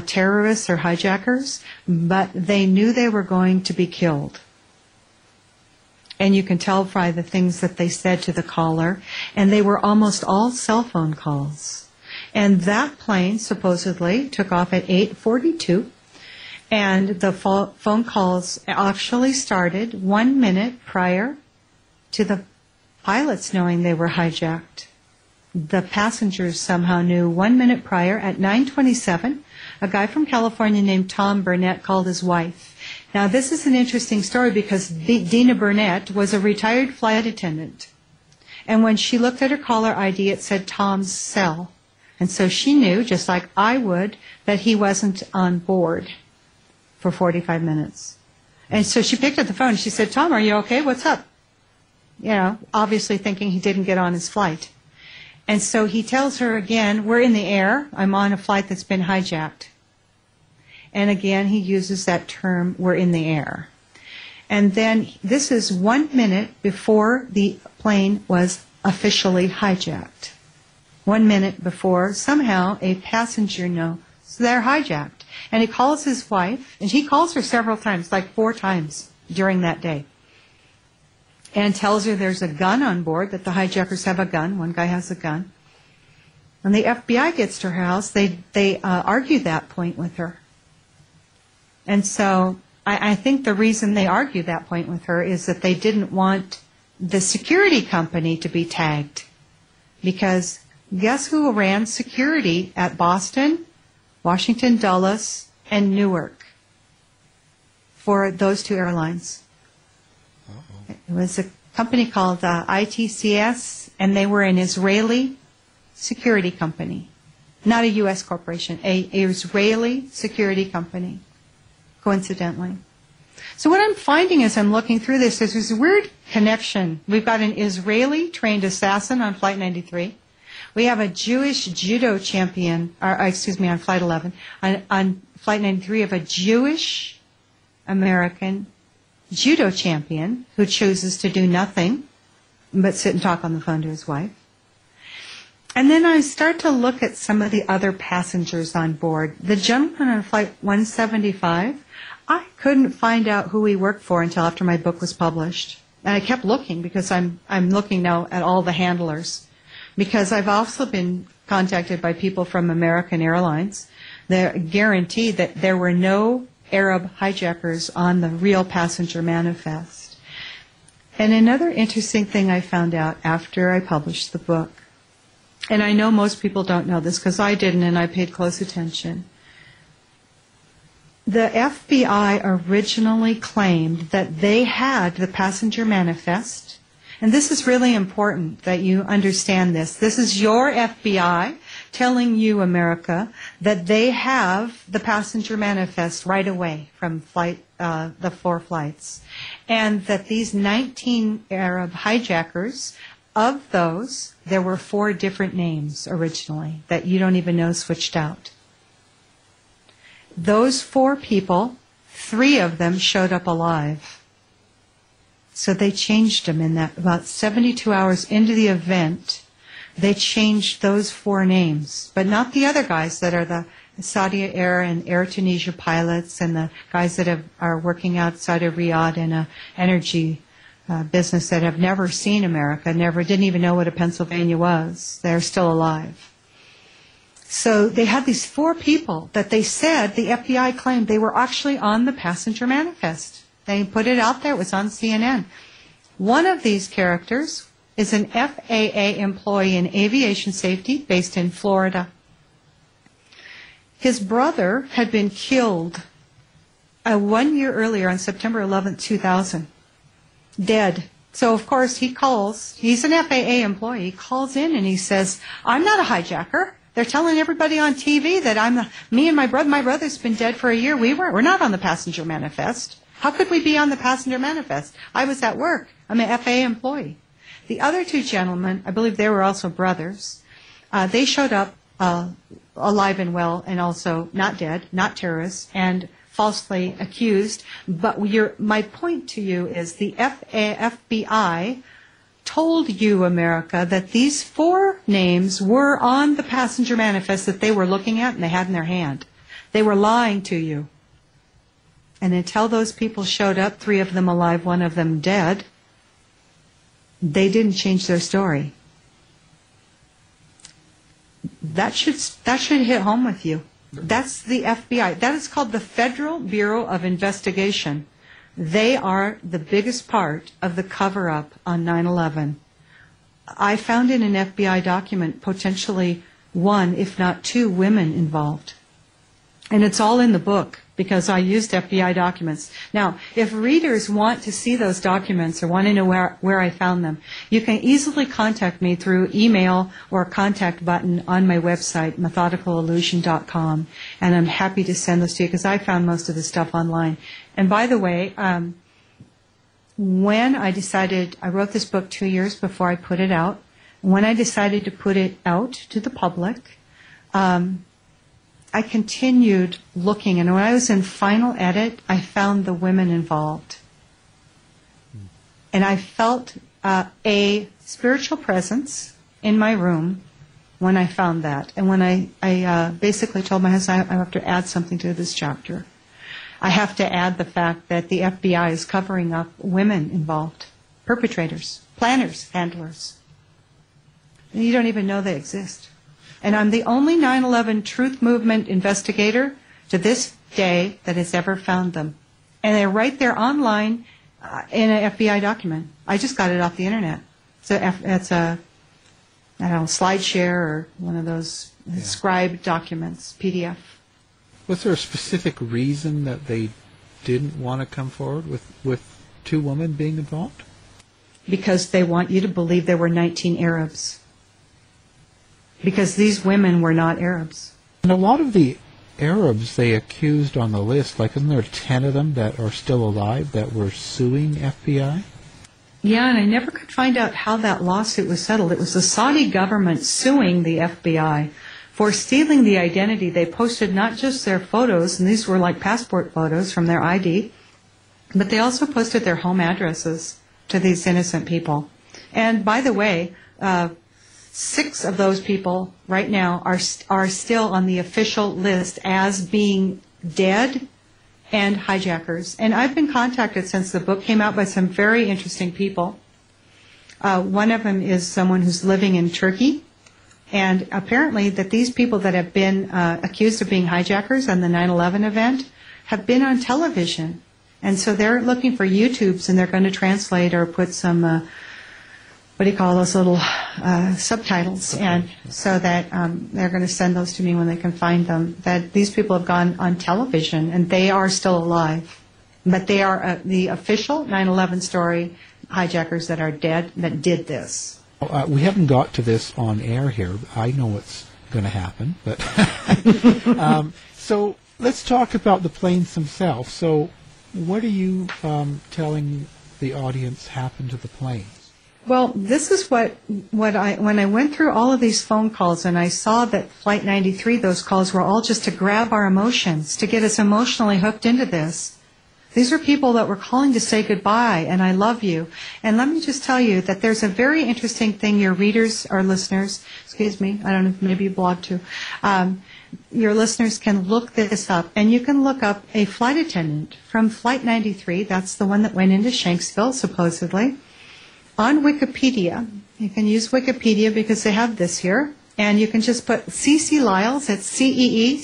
terrorists or hijackers, but they knew they were going to be killed. And you can tell by the things that they said to the caller, and they were almost all cell phone calls. And that plane supposedly took off at 8:42, and the phone calls actually started 1 minute prior to the pilots knowing they were hijacked. The passengers somehow knew 1 minute prior at 9:27. A guy from California named Tom Burnett called his wife. Now, this is an interesting story because Dina Burnett was a retired flight attendant. And when she looked at her caller ID, it said Tom's cell. And so she knew, just like I would, that he wasn't on board for 45 minutes. And so she picked up the phone and she said, Tom, are you okay? What's up? You know, obviously thinking he didn't get on his flight. And so he tells her again, we're in the air. I'm on a flight that's been hijacked. And again, he uses that term, we're in the air. And then this is 1 minute before the plane was officially hijacked. 1 minute before, somehow, a passenger knows they're hijacked. And he calls his wife, and he calls her several times, like 4 times during that day, and tells her there's a gun on board, that the hijackers have a gun. One guy has a gun. When the FBI gets to her house, they argue that point with her. And so I think the reason they argued that point with her is that they didn't want the security company to be tagged. Because guess who ran security at Boston, Washington, Dulles, and Newark for those 2 airlines? Uh-oh. It was a company called ITCS, and they were an Israeli security company. Not a U.S. corporation, an Israeli security company. Coincidentally. So what I'm finding as I'm looking through this is there's a weird connection. We've got an Israeli trained assassin on Flight 93. We have a Jewish judo champion, on Flight 11. On Flight 93, of a Jewish American judo champion who chooses to do nothing but sit and talk on the phone to his wife. And then I start to look at some of the other passengers on board. The gentleman on Flight 175, I couldn't find out who he worked for until after my book was published. And I kept looking because I'm looking now at all the handlers. Because I've also been contacted by people from American Airlines that guaranteed that there were no Arab hijackers on the real passenger manifest. And another interesting thing I found out after I published the book, and I know most people don't know this because I didn't and I paid close attention. The FBI originally claimed that they had the passenger manifest, and this is really important that you understand this. This is your FBI telling you, America, that they have the passenger manifest right away from the 4 flights, and that these 19 Arab hijackers, of those, there were 4 different names originally that you don't even know switched out. Those 4 people, 3 of them showed up alive. So they changed them in that about 72 hours into the event. They changed those 4 names, but not the other guys that are the Saudi Air and Air Tunisia pilots and the guys that are working outside of Riyadh in an energy business that have never seen America, didn't even know what a Pennsylvania was. They're still alive. So they had these 4 people that they said, the FBI claimed they were actually on the passenger manifest. They put it out there. It was on CNN. One of these characters is an FAA employee in aviation safety based in Florida. His brother had been killed 1 year earlier on September 11, 2000. Dead. So, of course, he calls. He's an FAA employee. He calls in and he says, I'm not a hijacker. They're telling everybody on TV that me and my brother's been dead for a year. We're not on the passenger manifest. How could we be on the passenger manifest? I was at work. I'm an FAA employee. The other 2 gentlemen, I believe they were also brothers, they showed up alive and well and also not dead, not terrorists, and falsely accused. But my point to you is the FBI told you, America, that these 4 names were on the passenger manifest that they were looking at and they had in their hand. They were lying to you. And until those people showed up, 3 of them alive, 1 of them dead, they didn't change their story. That should hit home with you. That's the FBI. That is called the Federal Bureau of Investigation. They are the biggest part of the cover-up on 9/11. I found in an FBI document potentially 1, if not 2, women involved. And it's all in the book because I used FBI documents. Now, if readers want to see those documents or want to know where I found them, you can easily contact me through email or a contact button on my website, methodicalillusion.com, and I'm happy to send those to you because I found most of the stuff online. And by the way, when I wrote this book 2 years before I put it out. When I decided to put it out to the public, I continued looking, and when I was in final edit, I found the women involved. And I felt a spiritual presence in my room when I found that. And when I basically told my husband, I have to add something to this chapter. I have to add the fact that the FBI is covering up women involved, perpetrators, planners, handlers. And you don't even know they exist. And I'm the only 9/11 Truth Movement investigator to this day that has ever found them. And they're right there online in an FBI document. I just got it off the internet. So it's a, SlideShare or one of those scribed documents, PDF. Was there a specific reason that they didn't want to come forward with 2 women being involved? Because they want you to believe there were 19 Arabs. Because these women were not Arabs. And a lot of the Arabs they accused on the list, like isn't there 10 of them that are still alive that were suing FBI? Yeah, and I never could find out how that lawsuit was settled. It was the Saudi government suing the FBI for stealing the identity. They posted not just their photos, and these were like passport photos from their ID, but they also posted their home addresses to these innocent people. And by the way, 6 of those people right now are still on the official list as being dead and hijackers. And I've been contacted since the book came out by some very interesting people. One of them is someone who's living in Turkey. And apparently that these people that have been accused of being hijackers on the 9/11 event have been on television. And so they're looking for YouTubes, and they're going to translate or put some, what do you call those little subtitles, and so that they're going to send those to me when they can find them, that these people have gone on television, and they are still alive. But they are the official 9/11 story hijackers that are dead that did this. We haven't got to this on air here. I know what's going to happen, but so let's talk about the planes themselves. So, what are you telling the audience happened to the planes? Well, this is what when I went through all of these phone calls and I saw that Flight 93, those calls were all just to grab our emotions, to get us emotionally hooked into this. These are people that were calling to say goodbye and I love you. And let me just tell you that there's a very interesting thing your readers or listeners, excuse me, I don't know, maybe you blog too, your listeners can look this up, and you can look up a flight attendant from Flight 93, that's the one that went into Shanksville, supposedly, on Wikipedia. You can use Wikipedia because they have this here, and you can just put C.C. Lyles, it's C-E-E-C-E-E-L-Y-L-E-S,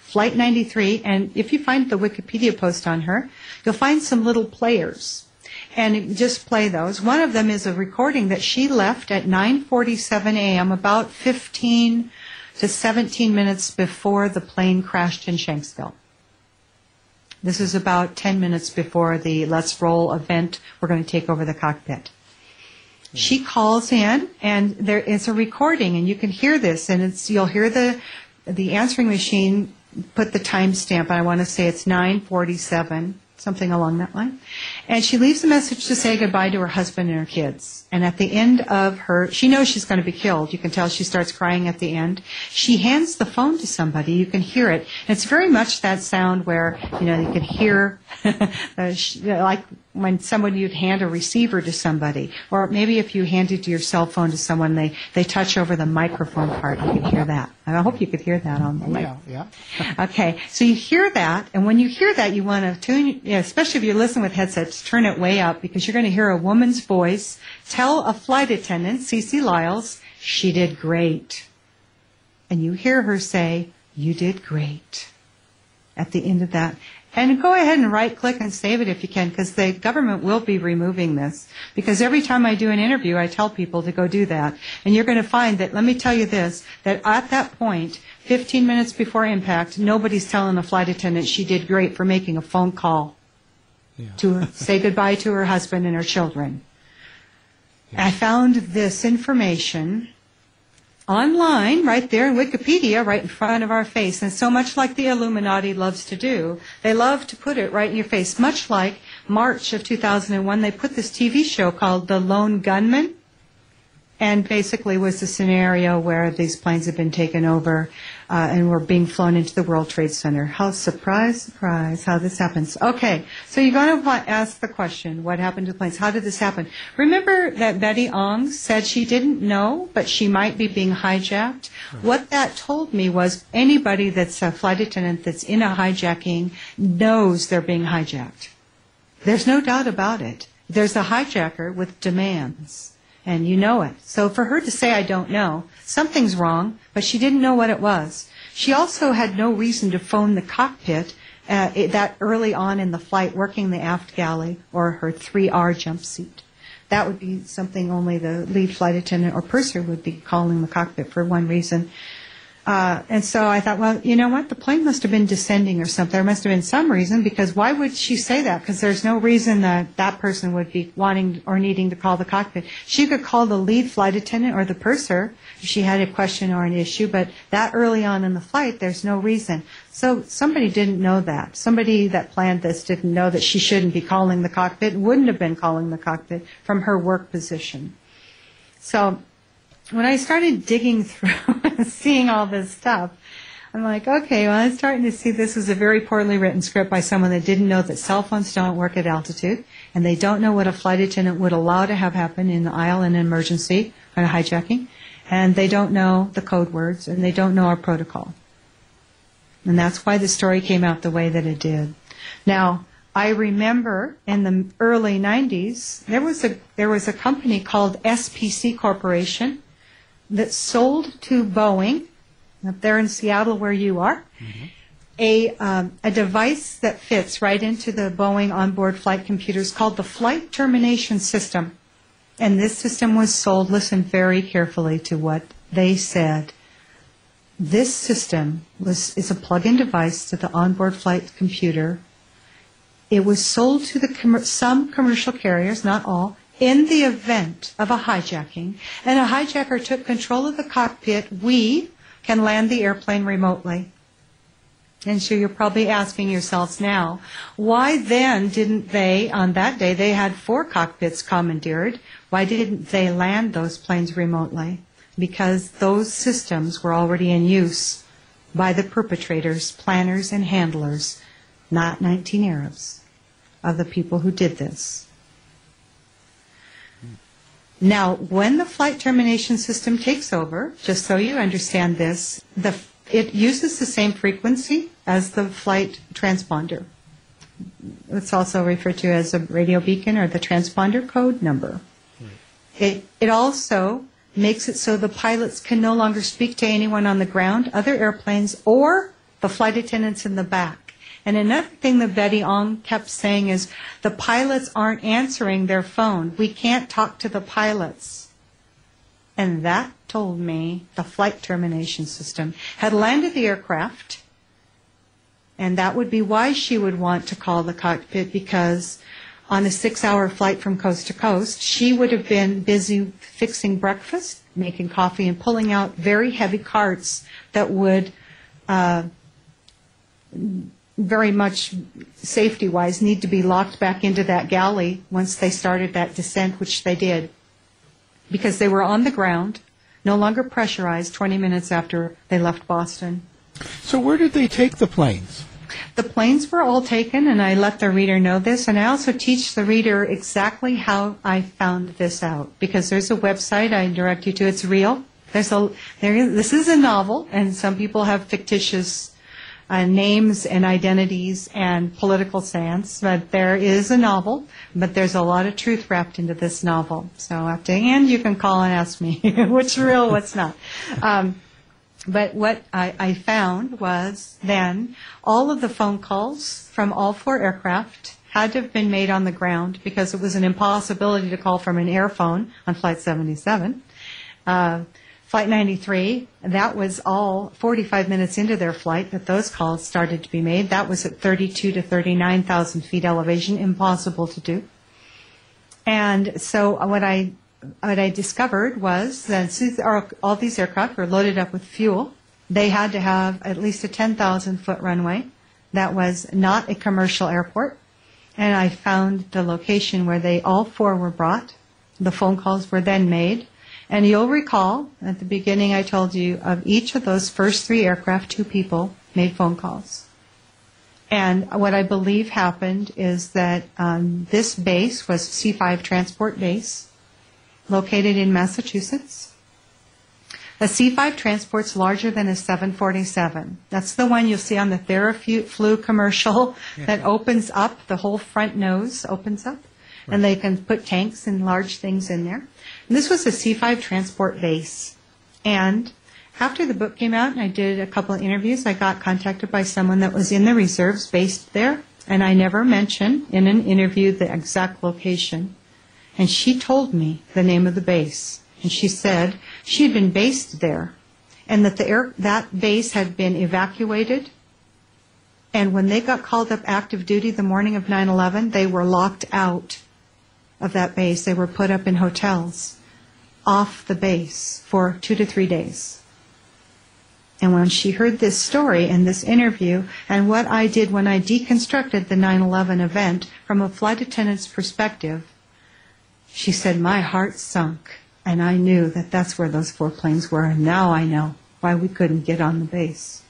Flight 93, and if you find the Wikipedia post on her, you'll find some little players. And just play those. One of them is a recording that she left at 9:47 a.m., about 15 to 17 minutes before the plane crashed in Shanksville. This is about 10 minutes before the Let's Roll event. We're going to take over the cockpit. She calls in, and there is a recording, and you can hear this, and you'll hear the answering machine put the timestamp. I want to say it's 9:47. Something along that line. And she leaves a message to say goodbye to her husband and her kids. And at the end of she knows she's going to be killed. You can tell she starts crying at the end. She hands the phone to somebody. You can hear it. And it's very much that sound where, you can hear, like when you'd hand a receiver to somebody. Or maybe if you handed your cell phone to someone, they touch over the microphone part. You can hear that. I hope you could hear that on the mic. Yeah. Okay, so you hear that, and when you hear that, you want to tune, especially if you're listening with headsets, turn it way up, because you're going to hear a woman's voice tell a flight attendant, C.C. Lyles, she did great. And you hear her say, you did great, at the end of that. And go ahead and right-click and save it if you can, because the government will be removing this. Because every time I do an interview, I tell people to go do that. And you're going to find that, let me tell you this, that at that point, 15 minutes before impact, nobody's telling the flight attendant she did great for making a phone call to say goodbye to her husband and her children. I found this information online, right there in Wikipedia, right in front of our face. And so much like the Illuminati loves to do, they love to put it right in your face. Much like March of 2001, they put this TV show called The Lone Gunman. And basically was a scenario where these planes had been taken over and were being flown into the World Trade Center. How surprise, how this happens. Okay, so you're going to ask the question, what happened to the planes? How did this happen? Remember that Betty Ong said she didn't know, but she might be being hijacked? Right. What that told me was anybody that's a flight attendant that's in a hijacking knows they're being hijacked. There's no doubt about it. There's a hijacker with demands. And you know it. So for her to say, I don't know, something's wrong, but she didn't know what it was. She also had no reason to phone the cockpit that early on in the flight, working the aft galley or her 3R jump seat. That would be something only the lead flight attendant or purser would be calling the cockpit for one reason. And so I thought, well, you know what? The plane must have been descending or something. There must have been some reason, because why would she say that? Because there's no reason that that person would be wanting or needing to call the cockpit. She could call the lead flight attendant or the purser if she had a question or an issue, but that early on in the flight, there's no reason. So somebody didn't know that. Somebody that planned this didn't know that she shouldn't be calling the cockpit, wouldn't have been calling the cockpit from her work position. So when I started digging through and seeing all this stuff, I'm like, okay, well, I'm starting to see this is a very poorly written script by someone that didn't know that cell phones don't work at altitude, and they don't know what a flight attendant would allow to have happen in the aisle in an emergency or a hijacking, and they don't know the code words, and they don't know our protocol. And that's why the story came out the way that it did. Now, I remember in the early 90s, there was a company called SPC Corporation that sold to Boeing, up there in Seattle where you are, a device that fits right into the Boeing onboard flight computers called the Flight Termination System. And this system was sold, listen very carefully to what they said. This system is a plug-in device to the onboard flight computer. It was sold to some commercial carriers, not all, in the event of a hijacking, and a hijacker took control of the cockpit, we can land the airplane remotely. And so you're probably asking yourselves now, why then didn't they, on that day, they had 4 cockpits commandeered, why didn't they land those planes remotely? Because those systems were already in use by the perpetrators, planners, and handlers, not 19 Arabs, of the people who did this. Now, when the flight termination system takes over, just so you understand this, it uses the same frequency as the flight transponder. It's also referred to as a radio beacon or the transponder code number. It also makes it so the pilots can no longer speak to anyone on the ground, other airplanes, or the flight attendants in the back. And another thing that Betty Ong kept saying is, the pilots aren't answering their phone. We can't talk to the pilots. And that told me the flight termination system had landed the aircraft, and that would be why she would want to call the cockpit, because on a 6-hour flight from coast to coast, she would have been busy fixing breakfast, making coffee, and pulling out very heavy carts that would very much safety-wise need to be locked back into that galley once they started that descent, which they did, because they were on the ground, no longer pressurized 20 minutes after they left Boston. So where did they take the planes? The planes were all taken, and I let the reader know this, and I also teach the reader exactly how I found this out, because there's a website I direct you to. It's real. This is a novel, and some people have fictitious names and identities and political stance, but there is a novel, but there's a lot of truth wrapped into this novel. So at the end, you can call and ask me what's real, what's not. But what I found was then all of the phone calls from all 4 aircraft had to have been made on the ground, because it was an impossibility to call from an airphone on Flight 77. Flight 93, that was all 45 minutes into their flight that those calls started to be made. That was at 32 to 39,000 feet elevation, impossible to do. And so what I discovered was that since all these aircraft were loaded up with fuel, they had to have at least a 10,000-foot runway. That was not a commercial airport. And I found the location where all 4 were brought. The phone calls were then made. And you'll recall, at the beginning I told you, of each of those first 3 aircraft, 2 people made phone calls. And what I believe happened is that this base was C-5 Transport Base, located in Massachusetts. A C-5 transport's larger than a 747. That's the one you'll see on the TheraFlu commercial that opens up, the whole front nose opens up, and they can put tanks and large things in there. And this was a C-5 transport base. And after the book came out and I did a couple of interviews, I got contacted by someone that was in the reserves based there, and I never mentioned in an interview the exact location. And she told me the name of the base. And she said she had been based there, and that that base had been evacuated. And when they got called up active duty the morning of 9/11, they were locked out of that base. They were put up in hotels off the base for 2 to 3 days. And when she heard this story and this interview and what I did when I deconstructed the 9/11 event from a flight attendant's perspective, she said, my heart sunk, and I knew that that's where those 4 planes were, and now I know why we couldn't get on the base.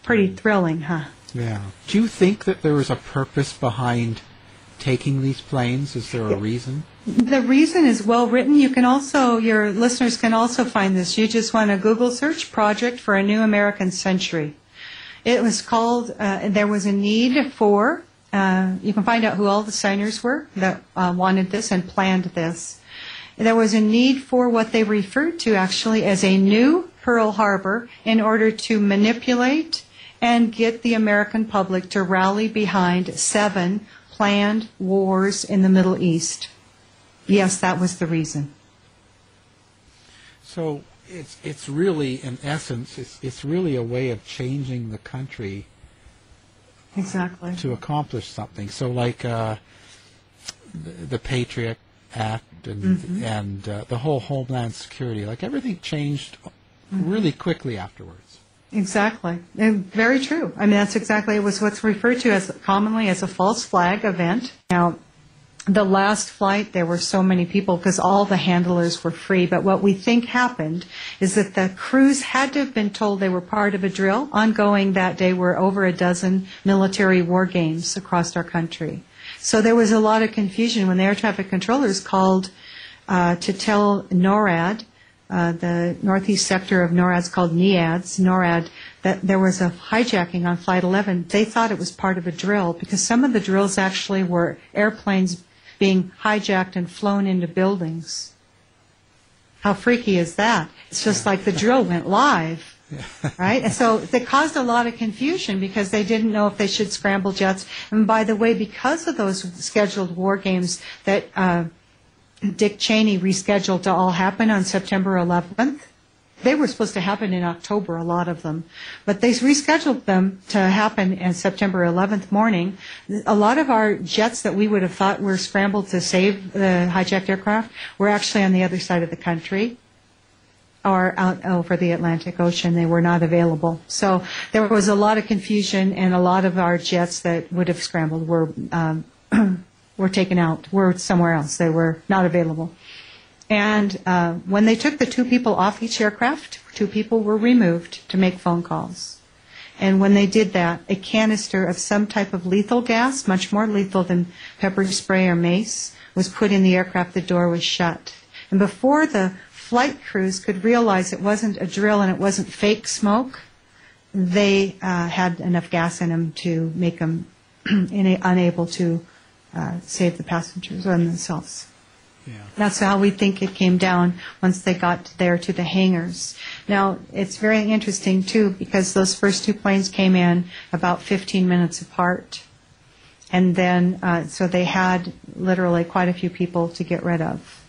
Pretty thrilling, huh? Yeah. Do you think that there was a purpose behind taking these planes? Is there a reason? The reason is well written. You can also, your listeners can also find this. You just want to Google search Project for a New American Century. It was called, there was a need for, you can find out who all the signers were that wanted this and planned this. There was a need for what they referred to actually as a new Pearl Harbor in order to manipulate and get the American public to rally behind 7 planned wars in the Middle East. Yes, that was the reason. So it's really, in essence, it's really a way of changing the country. Exactly. To accomplish something. So like the Patriot Act and the whole Homeland Security, like everything changed really quickly afterwards. Exactly. And very true. I mean, that's exactly, it was what's referred to as commonly as a false flag event. Now, the last flight, there were so many people because all the handlers were free. But what we think happened is that the crews had to have been told they were part of a drill. Ongoing that day were over a dozen military war games across our country. So there was a lot of confusion when the air traffic controllers called to tell NORAD, the northeast sector of NORAD's called NORAD, that there was a hijacking on Flight 11. They thought it was part of a drill because some of the drills actually were airplanes being hijacked and flown into buildings. How freaky is that? It's just like the drill went live, right? And so it caused a lot of confusion because they didn't know if they should scramble jets. And by the way, because of those scheduled war games that Dick Cheney rescheduled to all happen on September 11th, they were supposed to happen in October, a lot of them. But they rescheduled them to happen on September 11th morning. A lot of our jets that we would have thought were scrambled to save the hijacked aircraft were actually on the other side of the country or out over the Atlantic Ocean. They were not available. So there was a lot of confusion, and a lot of our jets that would have scrambled were taken out, were somewhere else. They were not available. And when they took the 2 people off each aircraft, 2 people were removed to make phone calls. And when they did that, a canister of some type of lethal gas, much more lethal than pepper spray or mace, was put in the aircraft. The door was shut. And before the flight crews could realize it wasn't a drill and it wasn't fake smoke, they had enough gas in them to make them unable to save the passengers or themselves. Yeah. That's how we think it came down once they got there to the hangars. Now, it's very interesting, too, because those first 2 planes came in about 15 minutes apart. And then, so they had literally quite a few people to get rid of.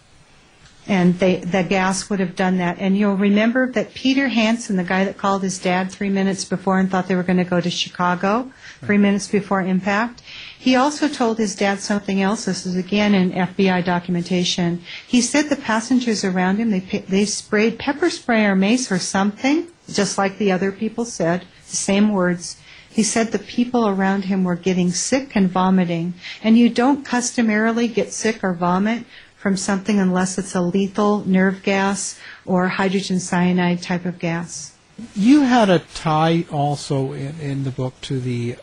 And the gas would have done that. And you'll remember that Peter Hanson, the guy that called his dad 3 minutes before and thought they were going to go to Chicago, 3 minutes before impact, he also told his dad something else. This is again in FBI documentation. He said the passengers around him, they sprayed pepper spray or mace or something, just like the other people said, the same words. He said the people around him were getting sick and vomiting. And you don't customarily get sick or vomit from something unless it's a lethal nerve gas or hydrogen cyanide type of gas. You had a tie also in the book to the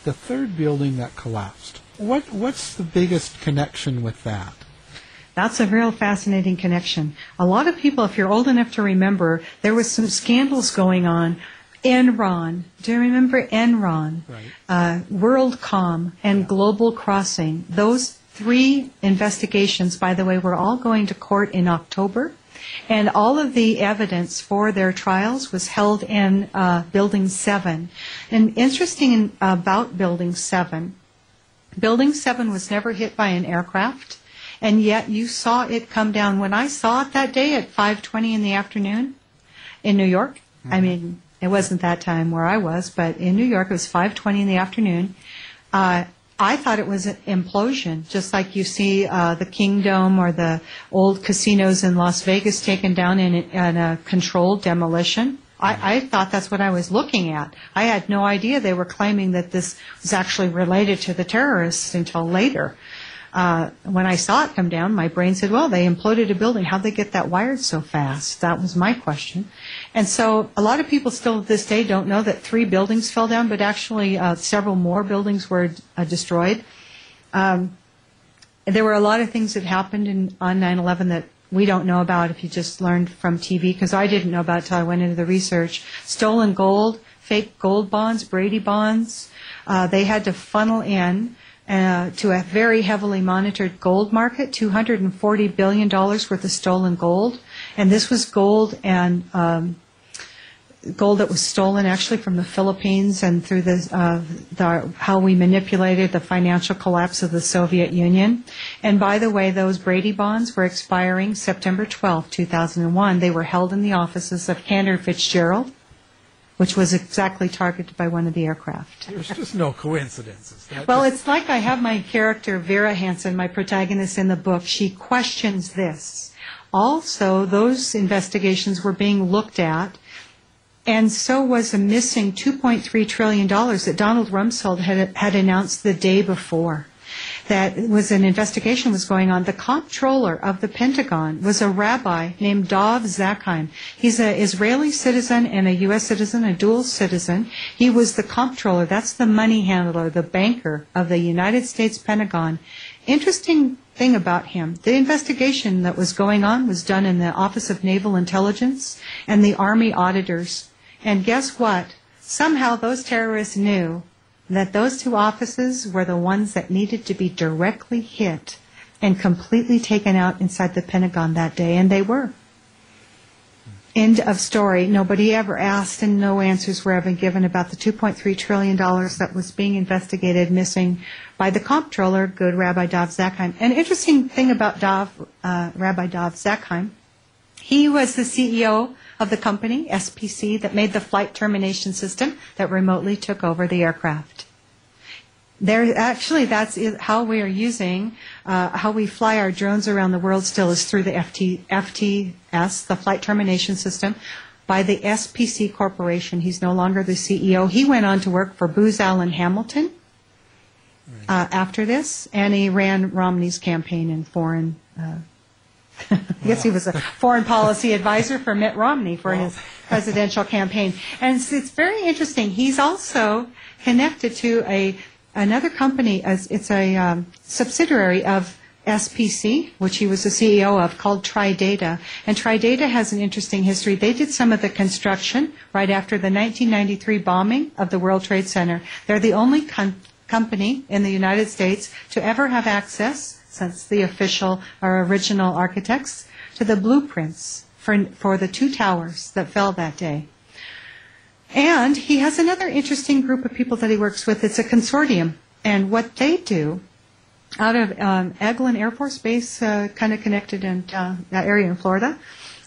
third building that collapsed. What's the biggest connection with that? That's a real fascinating connection. A lot of people, if you're old enough to remember, there was some scandals going on. Enron. Do you remember Enron? Right. WorldCom and Global Crossing. Those 3 investigations, by the way, were all going to court in October. And all of the evidence for their trials was held in Building 7. And interesting about Building 7, Building 7 was never hit by an aircraft, and yet you saw it come down. When I saw it that day at 5:20 in the afternoon in New York, I mean, it wasn't that time where I was, but in New York it was 5:20 in the afternoon, I thought it was an implosion, just like you see the Kingdom or the old casinos in Las Vegas taken down in a controlled demolition. I thought that's what I was looking at. I had no idea they were claiming that this was actually related to the terrorists until later. When I saw it come down, my brain said, well, they imploded a building. How'd they get that wired so fast? That was my question. And so a lot of people still to this day don't know that 3 buildings fell down, but actually several more buildings were destroyed. There were a lot of things that happened on 9/11 that we don't know about if you just learned from TV, because I didn't know about it until I went into the research. Stolen gold, fake gold bonds, Brady bonds. They had to funnel in to a very heavily monitored gold market, $240 billion worth of stolen gold. And this was gold and gold that was stolen actually from the Philippines and through how we manipulated the financial collapse of the Soviet Union. And by the way, those Brady bonds were expiring September 12, 2001. They were held in the offices of Cantor Fitzgerald, which was exactly targeted by one of the aircraft. There's just no coincidences. Well, it's like I have my character, Vera Hanson, my protagonist in the book. She questions this. Also, those investigations were being looked at And so was a missing $2.3 trillion that Donald Rumsfeld had announced the day before. That was an investigation was going on. The comptroller of the Pentagon was a rabbi named Dov Zakheim. He's an Israeli citizen and a U.S. citizen, a dual citizen. He was the comptroller. That's the money handler, the banker of the United States Pentagon. Interesting thing about him, the investigation that was going on was done in the Office of Naval Intelligence and the Army auditors. And guess what? Somehow those terrorists knew that those two offices were the ones that needed to be directly hit and completely taken out inside the Pentagon that day, and they were. End of story. Nobody ever asked, and no answers were ever given about the $2.3 trillion that was being investigated missing by the comptroller, good Rabbi Dov Zakheim. An interesting thing about Rabbi Dov Zakheim, he was the CEO of the company, SPC, that made the flight termination system that remotely took over the aircraft. That's how we are using, how we fly our drones around the world still is through the FTS, the flight termination system, by the SPC Corporation. He's no longer the CEO. He went on to work for Booz Allen Hamilton after this, and he ran Romney's campaign in foreign I guess he was a foreign policy advisor for Mitt Romney for his presidential campaign. And it's very interesting. He's also connected to another company. It's a subsidiary of SPC, which he was the CEO of, called Tridata. And Tridata has an interesting history. They did some of the construction right after the 1993 bombing of the World Trade Center. They're the only company in the United States to ever have access, since the official or original architects, to the blueprints for the two towers that fell that day. And he has another interesting group of people that he works with. It's a consortium. And what they do, out of Eglin Air Force Base, kind of connected in that area in Florida,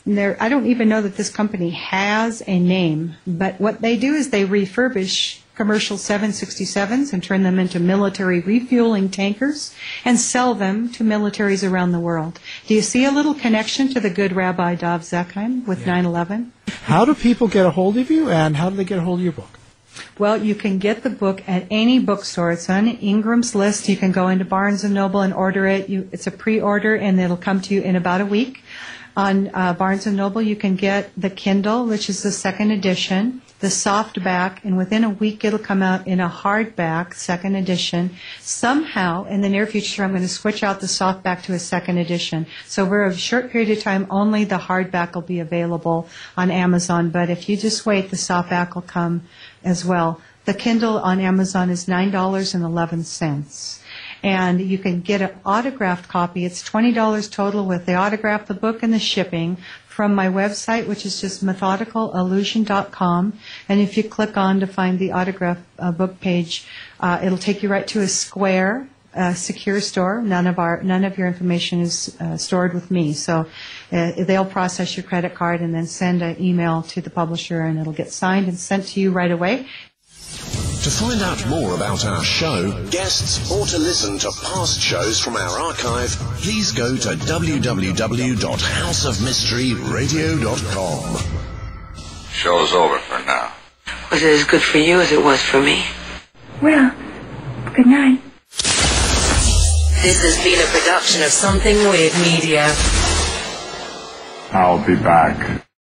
I don't even know that this company has a name, but what they do is they refurbish commercial 767s and turn them into military refueling tankers and sell them to militaries around the world. Do you see a little connection to the good Rabbi Dov Zakheim with 9/11? How do people get a hold of you, and how do they get a hold of your book? Well, you can get the book at any bookstore. It's on Ingram's List. You can go into Barnes & Noble and order it. It's a pre-order, and it'll come to you in about a week. On Barnes & Noble, you can get the Kindle, which is the second edition, the softback, and within a week it'll come out in a hardback, second edition. Somehow, in the near future, I'm going to switch out the softback to a second edition. So over a short period of time, only the hardback will be available on Amazon. But if you just wait, the softback will come as well. The Kindle on Amazon is $9.11. And you can get an autographed copy. It's $20 total with the autograph, the book, and the shipping from my website, which is just methodicalillusion.com. And if you click on to find the autograph book page, it'll take you right to a Square, secure store. None of your information is stored with me. So they'll process your credit card and then send an email to the publisher, and it'll get signed and sent to you right away. To find out more about our show, guests, or to listen to past shows from our archive, please go to www.houseofmysteryradio.com. Show's over for now. Was it as good for you as it was for me? Well, good night. This has been a production of Something Weird Media. I'll be back.